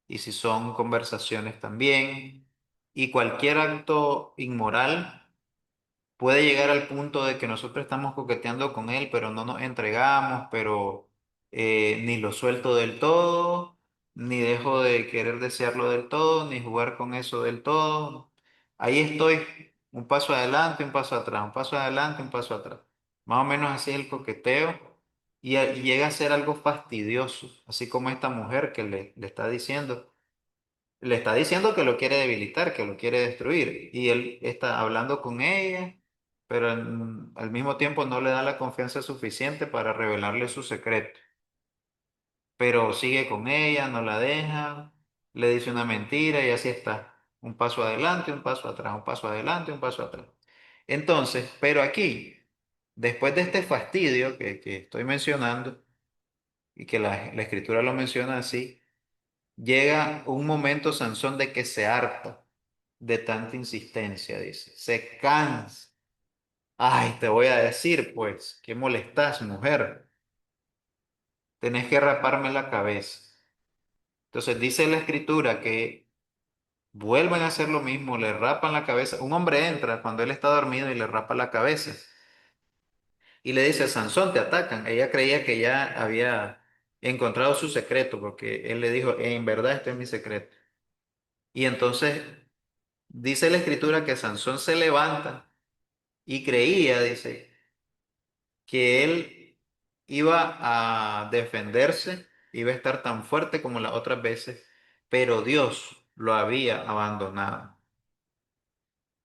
S3: y si son conversaciones también, y cualquier acto inmoral puede llegar al punto de que nosotros estamos coqueteando con él, pero no nos entregamos, pero ni lo suelto del todo, ni dejo de querer desearlo del todo, ni jugar con eso del todo. Ahí estoy, un paso adelante, un paso atrás, un paso adelante, un paso atrás. Más o menos así es el coqueteo. y llega a ser algo fastidioso, así como esta mujer que le está diciendo que lo quiere debilitar, que lo quiere destruir, y él está hablando con ella, pero al mismo tiempo no le da la confianza suficiente para revelarle su secreto, pero sigue con ella, no la deja, le dice una mentira y así está, un paso adelante, un paso atrás, un paso adelante, un paso atrás. Entonces, pero aquí, después de este fastidio que estoy mencionando, y que la escritura lo menciona así, llega un momento, Sansón, de que se harta de tanta insistencia, dice, se cansa. Ay, te voy a decir, pues, ¿qué molestas, mujer? Tenés que raparme la cabeza. Entonces dice la escritura que vuelven a hacer lo mismo, le rapan la cabeza. Un hombre entra cuando él está dormido y le rapa la cabeza. Y le dice, Sansón, te atacan. Ella creía que ya había encontrado su secreto, porque él le dijo, en verdad este es mi secreto. Y entonces dice la escritura que Sansón se levanta y creía, dice, que él iba a defenderse, iba a estar tan fuerte como las otras veces, pero Dios lo había abandonado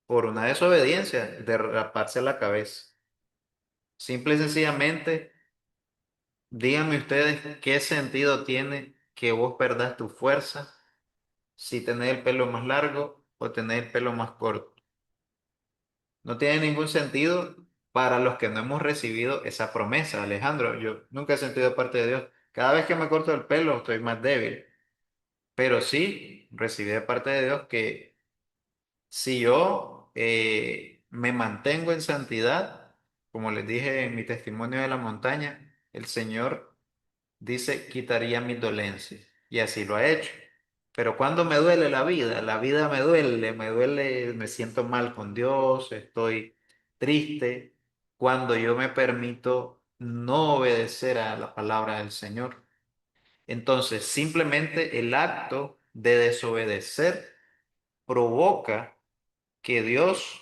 S3: por una desobediencia de raparse la cabeza. Simple y sencillamente, díganme ustedes qué sentido tiene que vos perdás tu fuerza si tenés el pelo más largo o tenés el pelo más corto. No tiene ningún sentido para los que no hemos recibido esa promesa, Alejandro. Yo nunca he sentido parte de Dios. Cada vez que me corto el pelo estoy más débil, pero sí recibí de parte de Dios que si yo me mantengo en santidad, como les dije en mi testimonio de la montaña, el Señor dice, quitaría mis dolencias. Y así lo ha hecho. Pero cuando me duele la vida me duele, me siento mal con Dios, estoy triste, cuando yo me permito no obedecer a la palabra del Señor. Entonces, simplemente el acto de desobedecer provoca que Dios,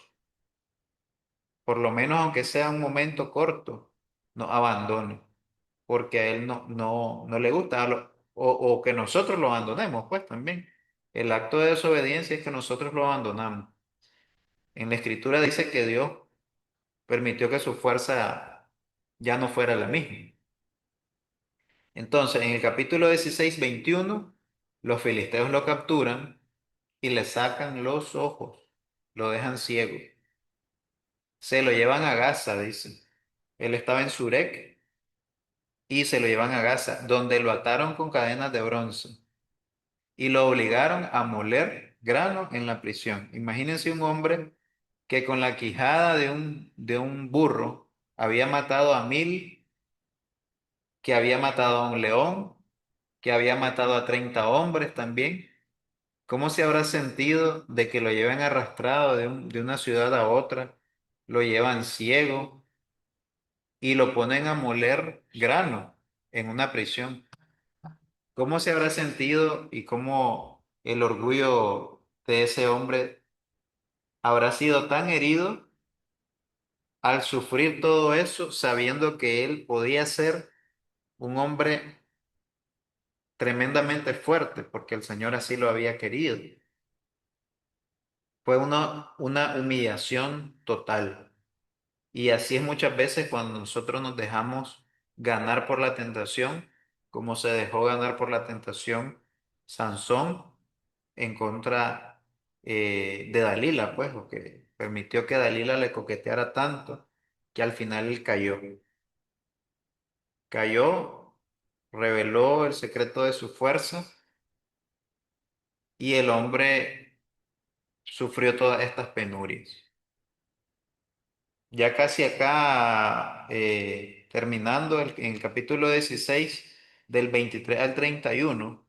S3: por lo menos aunque sea un momento corto, nos abandone porque a él no le gusta, o que nosotros lo abandonemos, pues también. El acto de desobediencia es que nosotros lo abandonamos. En la escritura dice que Dios permitió que su fuerza ya no fuera la misma. Entonces, en el capítulo 16 21 los filisteos lo capturan y le sacan los ojos, lo dejan ciego. Se lo llevan a Gaza, dice. Él estaba en Surek y se lo llevan a Gaza, donde lo ataron con cadenas de bronce y lo obligaron a moler grano en la prisión. Imagínense un hombre que con la quijada de un burro había matado a 1000, que había matado a un león, que había matado a 30 hombres también. ¿Cómo se habrá sentido de que lo lleven arrastrado de una ciudad a otra, lo llevan ciego y lo ponen a moler grano en una prisión? ¿Cómo se habrá sentido y cómo el orgullo de ese hombre habrá sido tan herido al sufrir todo eso, sabiendo que él podía ser un hombre tremendamente fuerte, porque el Señor así lo había querido? Fue una humillación total. Y así es muchas veces cuando nosotros nos dejamos ganar por la tentación, como se dejó ganar por la tentación Sansón en contra de Dalila, pues, porque permitió que Dalila le coqueteara tanto que al final él cayó. Cayó, reveló el secreto de su fuerza y el hombre sufrió todas estas penurias. Ya casi acá, terminando en el capítulo 16 del 23 al 31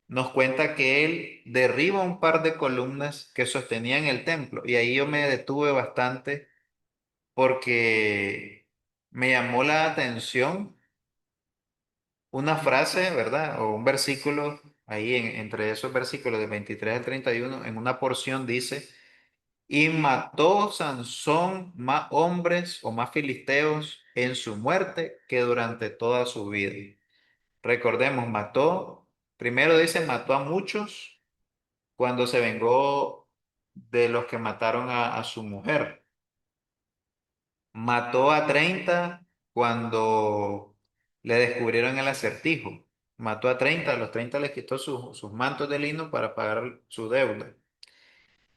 S3: nos cuenta que él derriba un par de columnas que sostenían el templo. Y ahí yo me detuve bastante porque me llamó la atención una frase, ¿verdad? O un versículo, ahí entre esos versículos de 23 al 31 en una porción dice, y mató Sansón más hombres o más filisteos en su muerte que durante toda su vida. Recordemos, primero dice, mató a muchos cuando se vengó de los que mataron a su mujer. Mató a 30 cuando le descubrieron el acertijo. Mató a 30, a los 30 les quitó sus mantos de lino para pagar su deuda.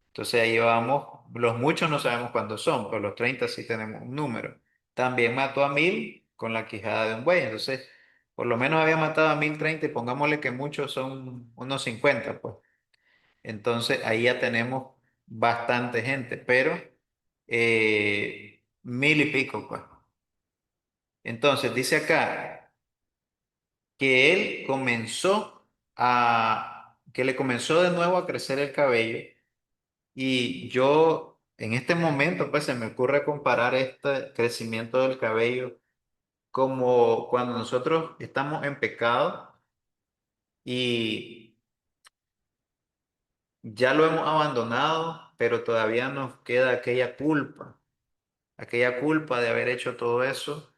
S3: Entonces ahí vamos, los muchos no sabemos cuántos son, pero los 30 sí tenemos un número. También mató a 1000 con la quijada de un buey. Entonces, por lo menos había matado a 1030 y pongámosle que muchos son unos 50, pues. Entonces ahí ya tenemos bastante gente, pero 1000 y pico, pues. Entonces dice acá que que le comenzó de nuevo a crecer el cabello. Y yo, en este momento, pues se me ocurre comparar este crecimiento del cabello como cuando nosotros estamos en pecado y ya lo hemos abandonado, pero todavía nos queda aquella culpa de haber hecho todo eso.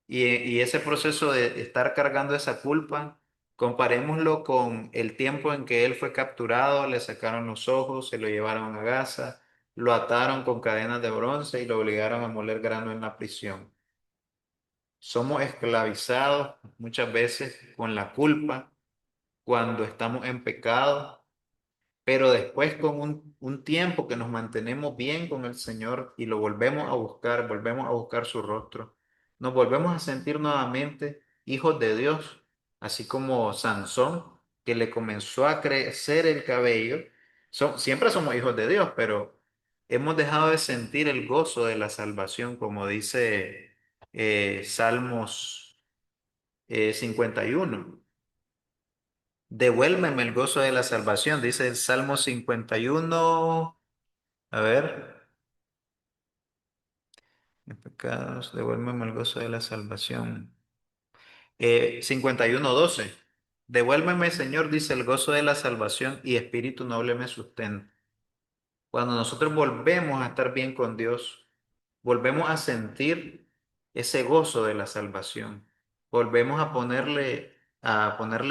S3: Y ese proceso de estar cargando esa culpa, comparémoslo con el tiempo en que él fue capturado, le sacaron los ojos, se lo llevaron a Gaza, lo ataron con cadenas de bronce y lo obligaron a moler grano en la prisión. Somos esclavizados muchas veces con la culpa cuando estamos en pecado, pero después con un tiempo que nos mantenemos bien con el Señor y lo volvemos a buscar su rostro, nos volvemos a sentir nuevamente hijos de Dios, así como Sansón, que le comenzó a crecer el cabello. Siempre somos hijos de Dios, pero hemos dejado de sentir el gozo de la salvación, como dice Salmos 51. Devuélveme el gozo de la salvación, dice el Salmo 51. A ver, mis pecados, devuélveme el gozo de la salvación. 51:12. Devuélveme, Señor, dice el gozo de la salvación y espíritu noble me sustenta. Cuando nosotros volvemos a estar bien con Dios, volvemos a sentir ese gozo de la salvación. Volvemos a ponerle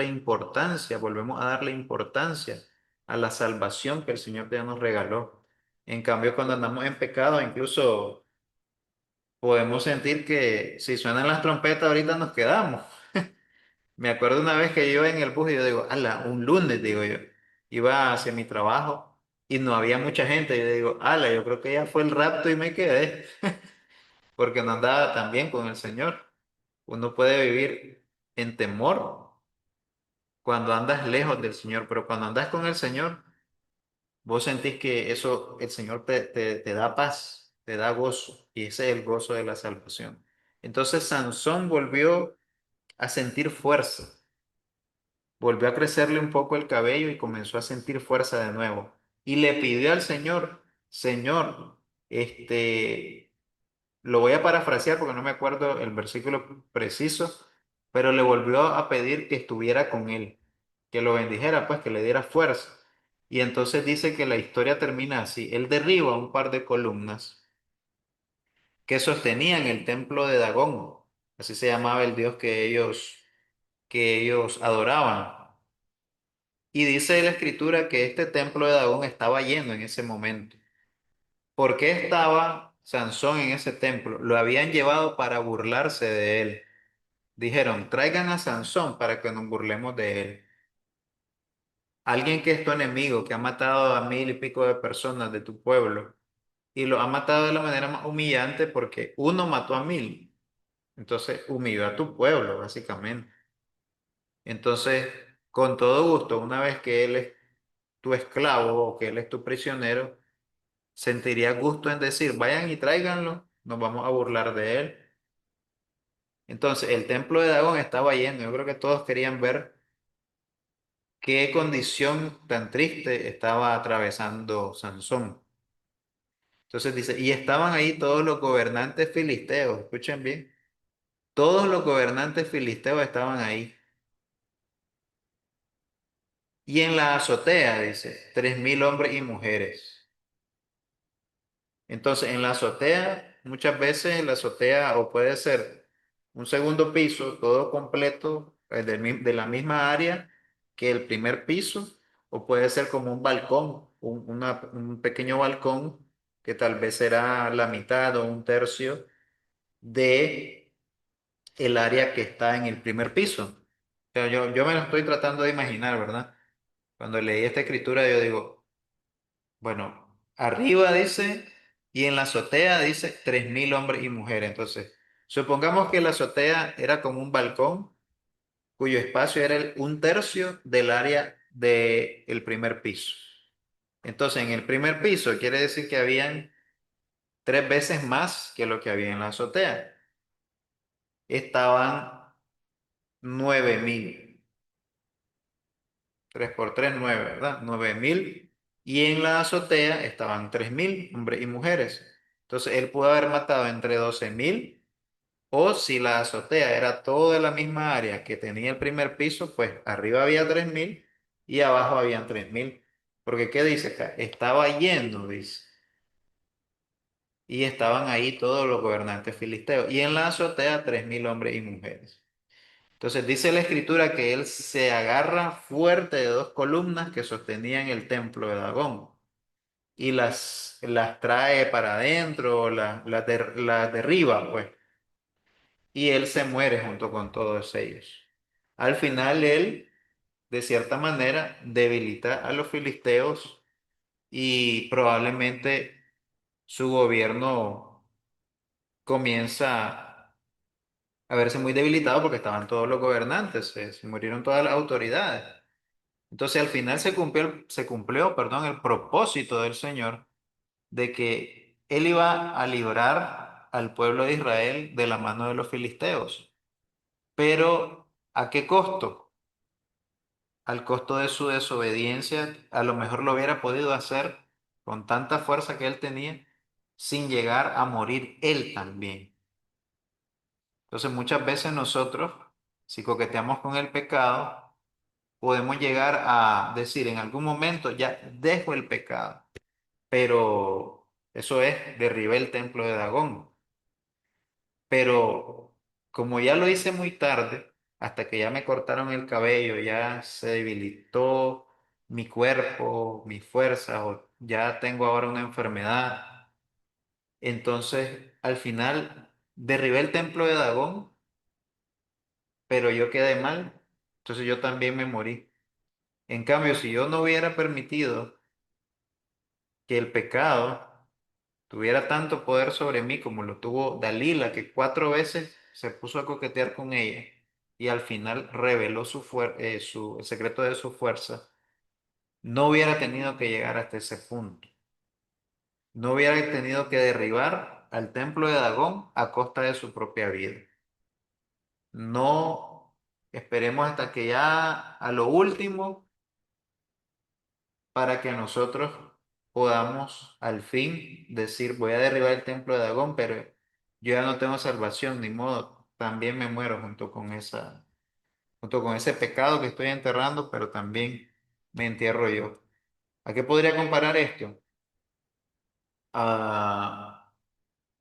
S3: importancia, volvemos a darle importancia a la salvación que el Señor ya nos regaló. En cambio, cuando andamos en pecado, incluso podemos sentir que si suenan las trompetas, ahorita nos quedamos. Me acuerdo una vez que yo iba en el bus y yo digo, ala, un lunes, digo yo, iba hacia mi trabajo y no había mucha gente. Y yo digo, ala, yo creo que ya fue el rapto y me quedé, porque no andaba tan bien con el Señor. Uno puede vivir en temor cuando andas lejos del Señor, pero cuando andas con el Señor, vos sentís que eso, el Señor te da paz, te da gozo, y ese es el gozo de la salvación. Entonces Sansón volvió a sentir fuerza. Volvió a crecerle un poco el cabello y comenzó a sentir fuerza de nuevo. Y le pidió al Señor, Señor, lo voy a parafrasear porque no me acuerdo el versículo preciso, pero le volvió a pedir que estuviera con él, que lo bendijera, pues que le diera fuerza. Y entonces dice que la historia termina así. Él derriba un par de columnas que sostenían el templo de Dagón. Así se llamaba el dios que ellos adoraban. Y dice la escritura que este templo de Dagón estaba lleno en ese momento. ¿Por qué estaba Sansón en ese templo? Lo habían llevado para burlarse de él. Dijeron, traigan a Sansón para que nos burlemos de él. Alguien que es tu enemigo, que ha matado a 1000 y pico de personas de tu pueblo, y lo ha matado de la manera más humillante porque uno mató a 1000. Entonces humilló a tu pueblo, básicamente. Entonces, con todo gusto, una vez que él es tu esclavo o que él es tu prisionero, sentiría gusto en decir, vayan y tráiganlo, nos vamos a burlar de él. Entonces, el templo de Dagón estaba lleno. Yo creo que todos querían ver qué condición tan triste estaba atravesando Sansón. Entonces dice, y estaban ahí todos los gobernantes filisteos, escuchen bien, todos los gobernantes filisteos estaban ahí. Y en la azotea, dice, 3000 hombres y mujeres. Entonces, en la azotea muchas veces la azotea o puede ser un segundo piso, todo completo, de la misma área que el primer piso, o puede ser como un balcón, un pequeño balcón que tal vez será la mitad o un tercio de el área que está en el primer piso. O sea, yo me lo estoy tratando de imaginar, ¿verdad? Cuando leí esta escritura, yo digo, bueno, arriba dice, y en la azotea dice 3.000 hombres y mujeres. Entonces, supongamos que la azotea era como un balcón cuyo espacio era un tercio del área del primer piso. Entonces, en el primer piso quiere decir que habían 3 veces más que lo que había en la azotea. Estaban 9.000. 3 por 3 9, ¿verdad? 9.000. Y en la azotea estaban 3.000 hombres y mujeres. Entonces él pudo haber matado entre 12.000, o si la azotea era toda la misma área que tenía el primer piso, pues arriba había 3.000 y abajo habían 3.000. Porque ¿qué dice acá? Estaba yendo, dice. Y estaban ahí todos los gobernantes filisteos. Y en la azotea 3.000 hombres y mujeres. Entonces dice la escritura que él se agarra fuerte de 2 columnas que sostenían el templo de Dagón y las trae para adentro, las derriba, pues, y él se muere junto con todos ellos. Al final él, de cierta manera, debilita a los filisteos y probablemente su gobierno comienza a verse muy debilitado porque estaban todos los gobernantes, se murieron todas las autoridades. Entonces al final se cumplió, perdón, el propósito del Señor de que Él iba a librar al pueblo de Israel de la mano de los filisteos. Pero ¿a qué costo? Al costo de su desobediencia. A lo mejor lo hubiera podido hacer con tanta fuerza que Él tenía sin llegar a morir Él también. Entonces muchas veces nosotros, si coqueteamos con el pecado, podemos llegar a decir en algún momento, ya dejo el pecado, pero eso es, derribé el templo de Dagón. Pero como ya lo hice muy tarde, hasta que ya me cortaron el cabello, ya se debilitó mi cuerpo, mi fuerza, o ya tengo ahora una enfermedad, entonces al final derribé el templo de Dagón, pero yo quedé mal, entonces yo también me morí. En cambio, si yo no hubiera permitido que el pecado tuviera tanto poder sobre mí como lo tuvo Dalila, que 4 veces se puso a coquetear con ella y al final reveló el secreto de su fuerza, no hubiera tenido que llegar hasta ese punto. No hubiera tenido que derribar al templo de Dagón a costa de su propia vida. No esperemos hasta que ya a lo último para que nosotros podamos al fin decir, voy a derribar el templo de Dagón, pero yo ya no tengo salvación, ni modo, también me muero junto con ese pecado que estoy enterrando, pero también me entierro yo. ¿A qué podría comparar esto? A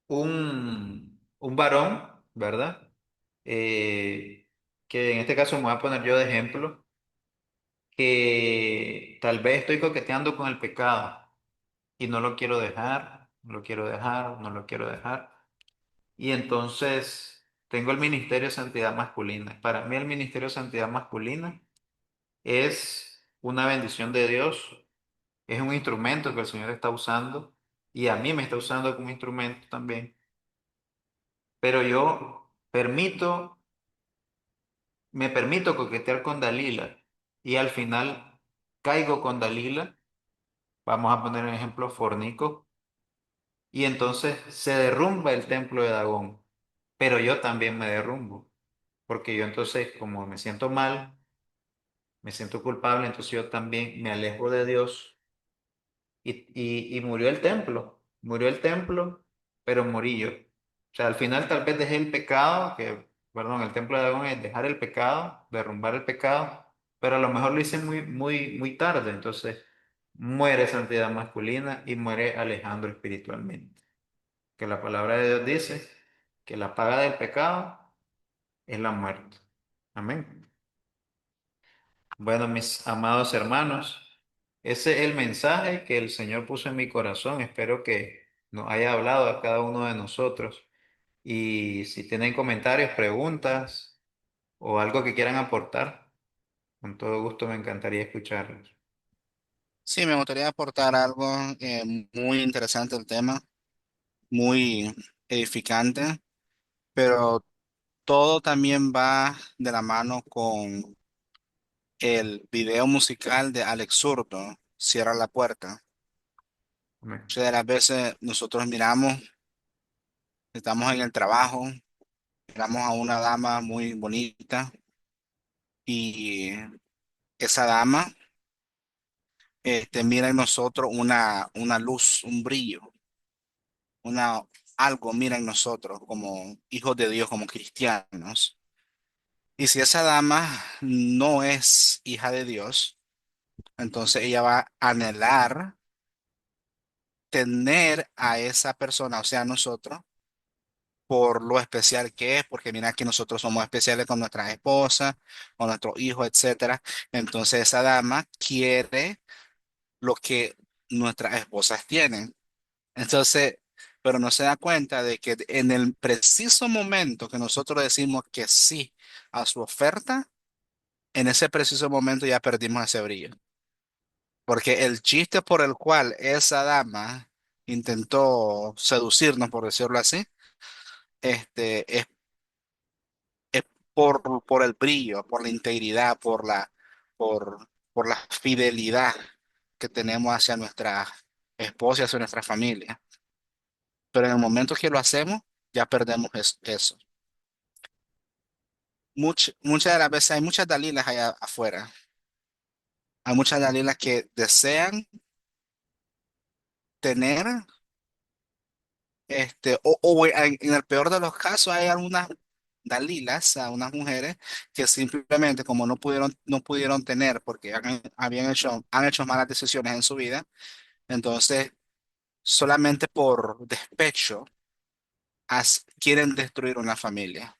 S3: un varón, ¿verdad? Que en este caso me voy a poner yo de ejemplo, que tal vez estoy coqueteando con el pecado y no lo quiero dejar, no lo quiero dejar, no lo quiero dejar. Y entonces tengo el Ministerio de Santidad Masculina. Para mí el Ministerio de Santidad Masculina es una bendición de Dios, es un instrumento que el Señor está usando y a mí me está usando como instrumento también. Pero yo me permito coquetear con Dalila y al final caigo con Dalila. Vamos a poner un ejemplo, fornico. Y entonces se derrumba el templo de Dagón, pero yo también me derrumbo, porque yo entonces, como me siento mal, me siento culpable, entonces yo también me alejo de Dios y murió el templo, pero morí yo. O sea, al final tal vez dejé el pecado, perdón, el templo de Dagón es dejar el pecado, derrumbar el pecado, pero a lo mejor lo hice muy, muy, muy tarde, entonces muere santidad masculina y muere Alejandro espiritualmente. porque la palabra de Dios dice que la paga del pecado es la muerte. Amén. Bueno, mis amados hermanos, ese es el mensaje que el Señor puso en mi corazón. Espero que nos haya hablado a cada uno de nosotros. Y si tienen comentarios, preguntas o algo que quieran aportar, con todo gusto me encantaría escucharlos.
S4: Sí, me gustaría aportar algo muy interesante el tema, muy edificante, pero todo también va de la mano con el video musical de Alex Zurdo, Cierra la puerta.
S3: Amén.
S4: Muchas de las veces nosotros miramos, estamos en el trabajo, miramos a una dama muy bonita y esa dama mira en nosotros una luz, un brillo, una, algo mira en nosotros como hijos de Dios, como cristianos. Y si esa dama no es hija de Dios, entonces ella va a anhelar tener a esa persona, o sea, nosotros, por lo especial que es, porque mira que nosotros somos especiales con nuestras esposas, con nuestros hijos, etcétera. Entonces esa dama quiere lo que nuestras esposas tienen. Entonces, pero no se da cuenta de que en el preciso momento que nosotros decimos que sí a su oferta, en ese preciso momento ya perdimos ese brillo. Porque el chiste por el cual esa dama intentó seducirnos, por decirlo así, es por el brillo, por la integridad, por la fidelidad que tenemos hacia nuestra esposa y hacia nuestra familia. Pero en el momento que lo hacemos, ya perdemos eso. Muchas de las veces hay muchas Dalilas allá afuera. Hay muchas Dalilas que desean tener, o en el peor de los casos hay algunas Dalilas, a unas mujeres que simplemente como no pudieron tener porque han hecho malas decisiones en su vida, entonces solamente por despecho quieren destruir una familia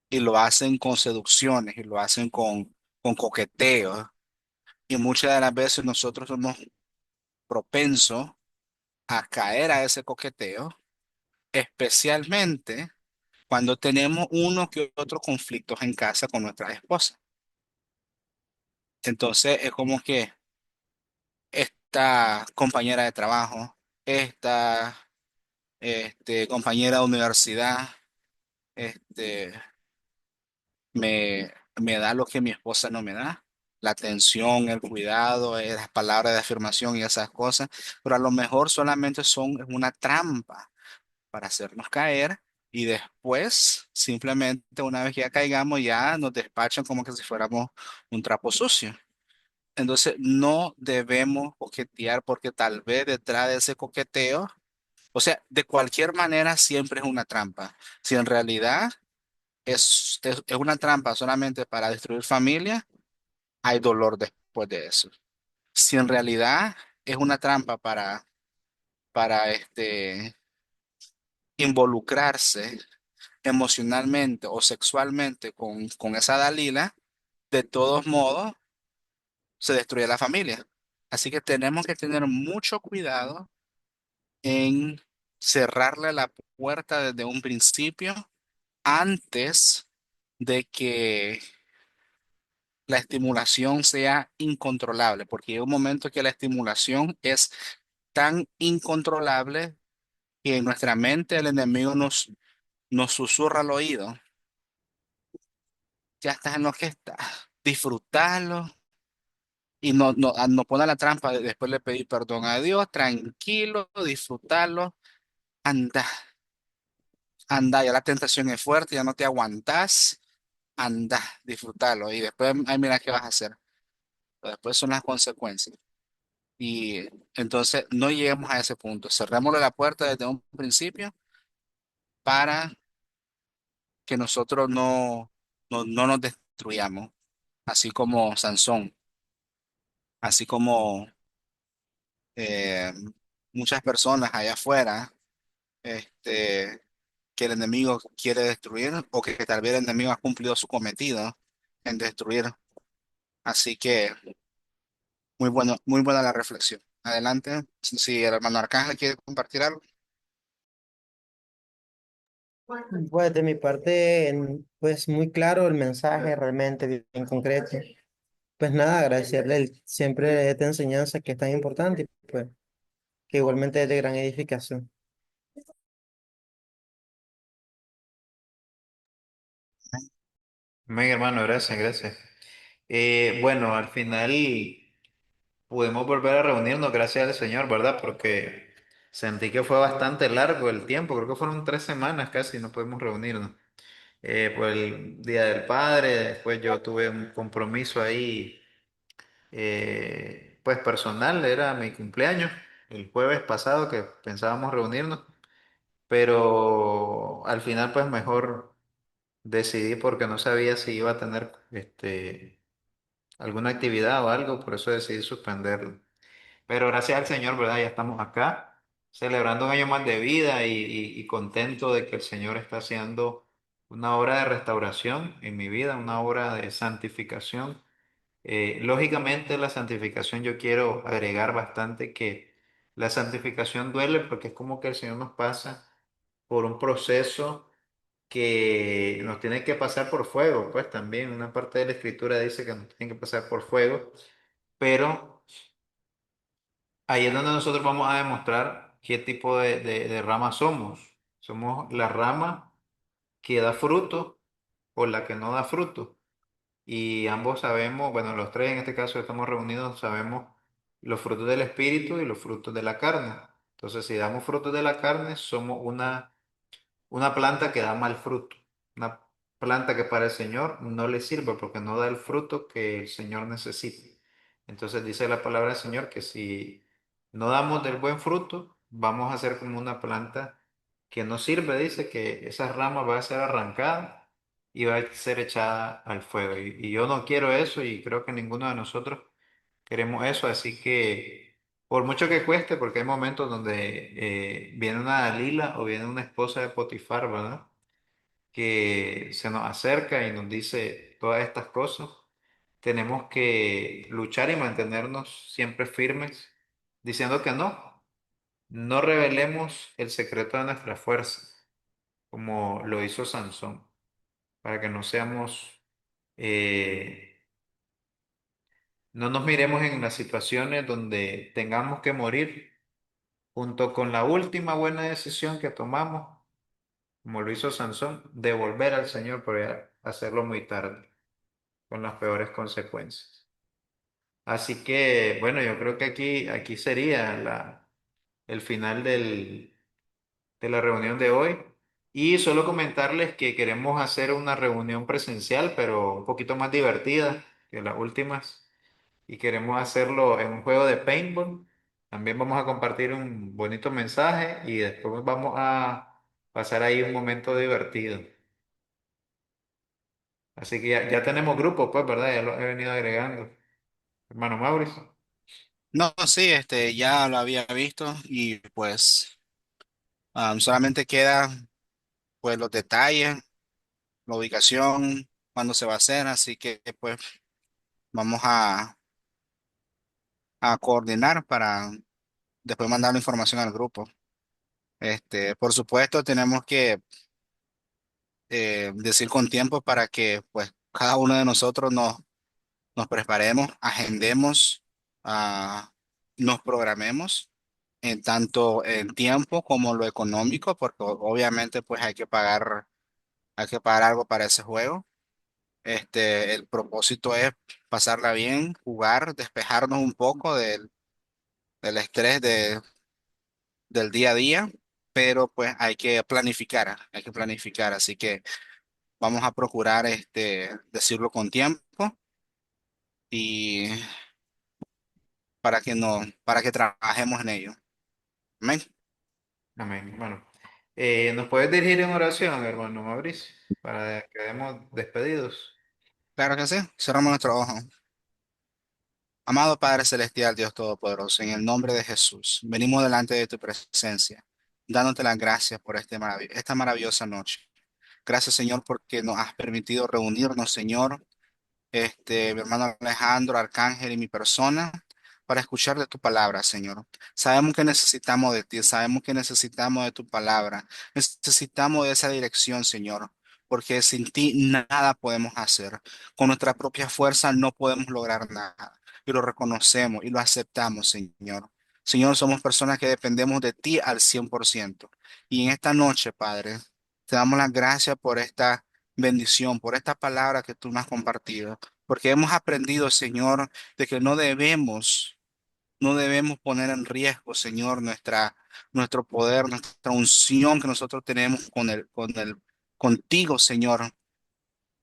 S4: y lo hacen con seducciones y lo hacen con coqueteos. Y muchas de las veces nosotros somos propensos a caer a ese coqueteo, especialmente cuando tenemos uno que otro conflictos en casa con nuestra esposa. Entonces es como que esta compañera de trabajo, esta compañera de universidad, este, me da lo que mi esposa no me da. La atención, el cuidado, las palabras de afirmación y esas cosas, pero a lo mejor solamente son una trampa para hacernos caer y después, simplemente una vez que ya caigamos, ya nos despachan como que si fuéramos un trapo sucio. Entonces, no debemos coquetear porque tal vez detrás de ese coqueteo, o sea, de cualquier manera siempre es una trampa. Si en realidad es una trampa solamente para destruir familia, hay dolor después de eso. Si en realidad es una trampa para involucrarse emocionalmente o sexualmente con esa Dalila, de todos modos se destruye la familia. Así que tenemos que tener mucho cuidado en cerrarle la puerta desde un principio antes de que la estimulación sea incontrolable, porque hay un momento que la estimulación es tan incontrolable que en nuestra mente el enemigo nos susurra al oído. Ya estás en lo que estás, disfrutarlo y no pone la trampa de después le pedí perdón a Dios, tranquilo, disfrutarlo, anda, anda, ya la tentación es fuerte, ya no te aguantas, anda, disfrutarlo y después, ay, mira qué vas a hacer. Después son las consecuencias. Y entonces no lleguemos a ese punto. Cerrémosle la puerta desde un principio para que nosotros no nos destruyamos, así como Sansón, así como eh, muchas personas allá afuera este, que el enemigo quiere destruir o que tal vez el enemigo ha cumplido su cometido en destruir. Así que muy buena la reflexión. Adelante, si el hermano Arcángel quiere compartir algo.
S6: Pues de mi parte, pues muy claro el mensaje, realmente bien concreto. Pues nada, agradecerle siempre esta enseñanza que es tan importante, pues que igualmente es de gran edificación.
S3: Amén, hermano, gracias, gracias. Bueno, al final pudimos volver a reunirnos, gracias al Señor, ¿verdad? Porque sentí que fue bastante largo el tiempo, creo que fueron 3 semanas casi, no pudimos reunirnos. Por el Día del Padre, después yo tuve un compromiso ahí, pues personal, era mi cumpleaños, el jueves pasado que pensábamos reunirnos, pero al final pues mejor decidí porque no sabía si iba a tener alguna actividad o algo, por eso decidí suspenderlo. Pero gracias al Señor, ¿verdad? Ya estamos acá, celebrando un año más de vida y contento de que el Señor está haciendo una obra de restauración en mi vida, una obra de santificación. Lógicamente, la santificación yo quiero agregar bastante que la santificación duele porque es como que el Señor nos pasa por un proceso que nos tiene que pasar por fuego, pues también una parte de la escritura dice que nos tiene que pasar por fuego, pero ahí es donde nosotros vamos a demostrar qué tipo de rama somos. Somos la rama que da fruto o la que no da fruto. Y ambos sabemos, bueno, los tres en este caso estamos reunidos, sabemos los frutos del espíritu y los frutos de la carne. Entonces, si damos frutos de la carne, somos una planta que da mal fruto, una planta que para el Señor no le sirve porque no da el fruto que el Señor necesita. Entonces dice la palabra del Señor que si no damos del buen fruto, vamos a ser como una planta que no sirve. Dice que esa rama va a ser arrancada y va a ser echada al fuego. Y yo no quiero eso y creo que ninguno de nosotros queremos eso, así que por mucho que cueste, porque hay momentos donde viene una Dalila o viene una esposa de Potifar, ¿verdad? Que se nos acerca y nos dice todas estas cosas, tenemos que luchar y mantenernos siempre firmes, diciendo que no revelemos el secreto de nuestra fuerza, como lo hizo Sansón, para que no seamos, no nos miremos en las situaciones donde tengamos que morir junto con la última buena decisión que tomamos, como lo hizo Sansón, de volver al Señor, pero ya hacerlo muy tarde, con las peores consecuencias. Así que, bueno, yo creo que aquí sería el final de la reunión de hoy. Y solo comentarles que queremos hacer una reunión presencial, pero un poquito más divertida que las últimas. Y queremos hacerlo en un juego de paintball. También vamos a compartir un bonito mensaje y después vamos a pasar ahí un momento divertido. Así que ya tenemos grupo, pues, ¿verdad? Ya lo he venido agregando. Hermano Mauricio.
S4: No, sí, ya lo había visto y pues solamente queda pues los detalles, la ubicación, cuándo se va a hacer, así que pues vamos a coordinar para después mandar la información al grupo. Por supuesto, tenemos que decir con tiempo para que pues cada uno de nosotros nos preparemos, agendemos, ah, nos programemos en tanto en tiempo como lo económico, porque obviamente pues hay que pagar algo para ese juego. El propósito es pasarla bien, jugar, despejarnos un poco del estrés del día a día, pero pues hay que planificar, así que vamos a procurar decirlo con tiempo y para que trabajemos en ello. Amén.
S3: Amén. Bueno, ¿nos puedes dirigir en oración, hermano Mauricio, para que quedemos despedidos?
S4: Claro que sí, cerramos nuestro ojo. Amado Padre Celestial, Dios Todopoderoso, en el nombre de Jesús, venimos delante de tu presencia. dándote las gracias por esta maravillosa noche. Gracias, Señor, porque nos has permitido reunirnos, Señor, mi hermano Alejandro, Arcángel y mi persona, para escuchar de tu palabra, Señor. Sabemos que necesitamos de ti, sabemos que necesitamos de tu palabra, necesitamos de esa dirección, Señor, porque sin ti nada podemos hacer. Con nuestra propia fuerza no podemos lograr nada. Y lo reconocemos y lo aceptamos, Señor. Señor, somos personas que dependemos de ti al 100%. Y en esta noche, Padre, te damos las gracias por esta bendición, por esta palabra que tú nos has compartido, porque hemos aprendido, Señor, de que no debemos poner en riesgo, Señor, nuestro poder, nuestra unción que nosotros tenemos contigo, Señor,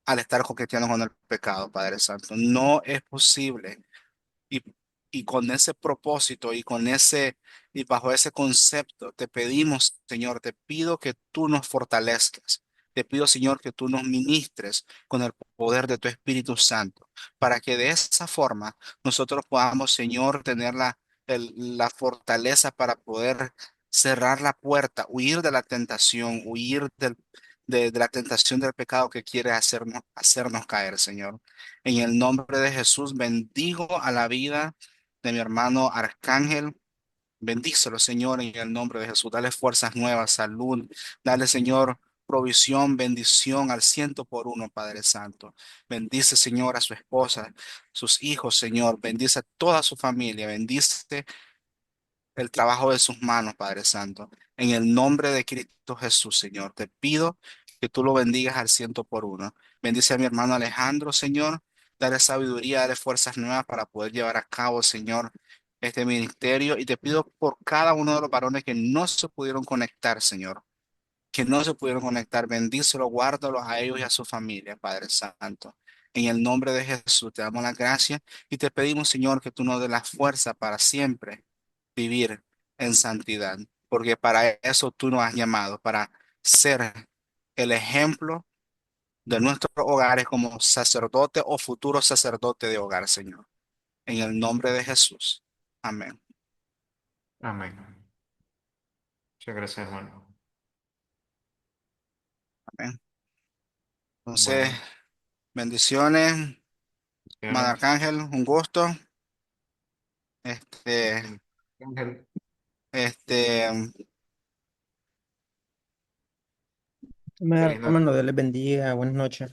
S4: al estar coqueteando con el pecado, Padre Santo. No es posible. Y, y con ese propósito y bajo ese concepto, te pedimos, Señor, te pido que tú nos fortalezcas. Te pido, Señor, que tú nos ministres con el poder de tu Espíritu Santo, para que de esa forma nosotros podamos, Señor, tener la fortaleza para poder cerrar la puerta, huir de la tentación, huir de la tentación del pecado que quiere hacernos caer, Señor. En el nombre de Jesús, bendigo a la vida de mi hermano Arcángel. Bendícelo, Señor, en el nombre de Jesús. Dale fuerzas nuevas, salud. Dale, Señor, provisión, bendición al 100 por 1, Padre Santo. Bendice, Señor, a su esposa, sus hijos, Señor. Bendice a toda su familia. Bendice el trabajo de sus manos, Padre Santo. En el nombre de Cristo Jesús, Señor, te pido que tú lo bendigas al 100 por 1. Bendice a mi hermano Alejandro, Señor. Dale sabiduría, dale fuerzas nuevas para poder llevar a cabo, Señor, este ministerio. Y te pido por cada uno de los varones que no se pudieron conectar, Señor, que no se pudieron conectar. Bendícelo, guárdalos a ellos y a su familia, Padre Santo. En el nombre de Jesús te damos las gracias y te pedimos, Señor, que tú nos des la fuerza para siempre vivir en santidad, porque para eso tú nos has llamado, para ser el ejemplo de nuestros hogares como sacerdote o futuro sacerdote de hogar, Señor. En el nombre de Jesús. Amén.
S3: Amén. Muchas gracias, hermano.
S4: Amén. Entonces,
S3: Bueno,
S4: bendiciones, hermano
S3: bendiciones.
S4: Arcángel, un gusto. Este,
S3: Ángel,
S4: este,
S3: feliz noche.
S6: Hermano, Dios les bendiga, buenas noches.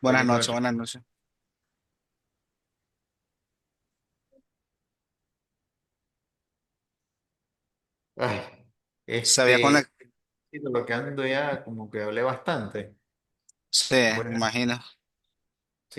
S4: buenas
S3: Feliz
S4: noches,
S3: noche.
S4: buenas noches.
S3: Ay,
S4: Se había conectado.
S3: sí, lo que ando ya como que hablé bastante.
S4: Sí,
S3: Voy
S4: me
S3: a,
S4: imagino.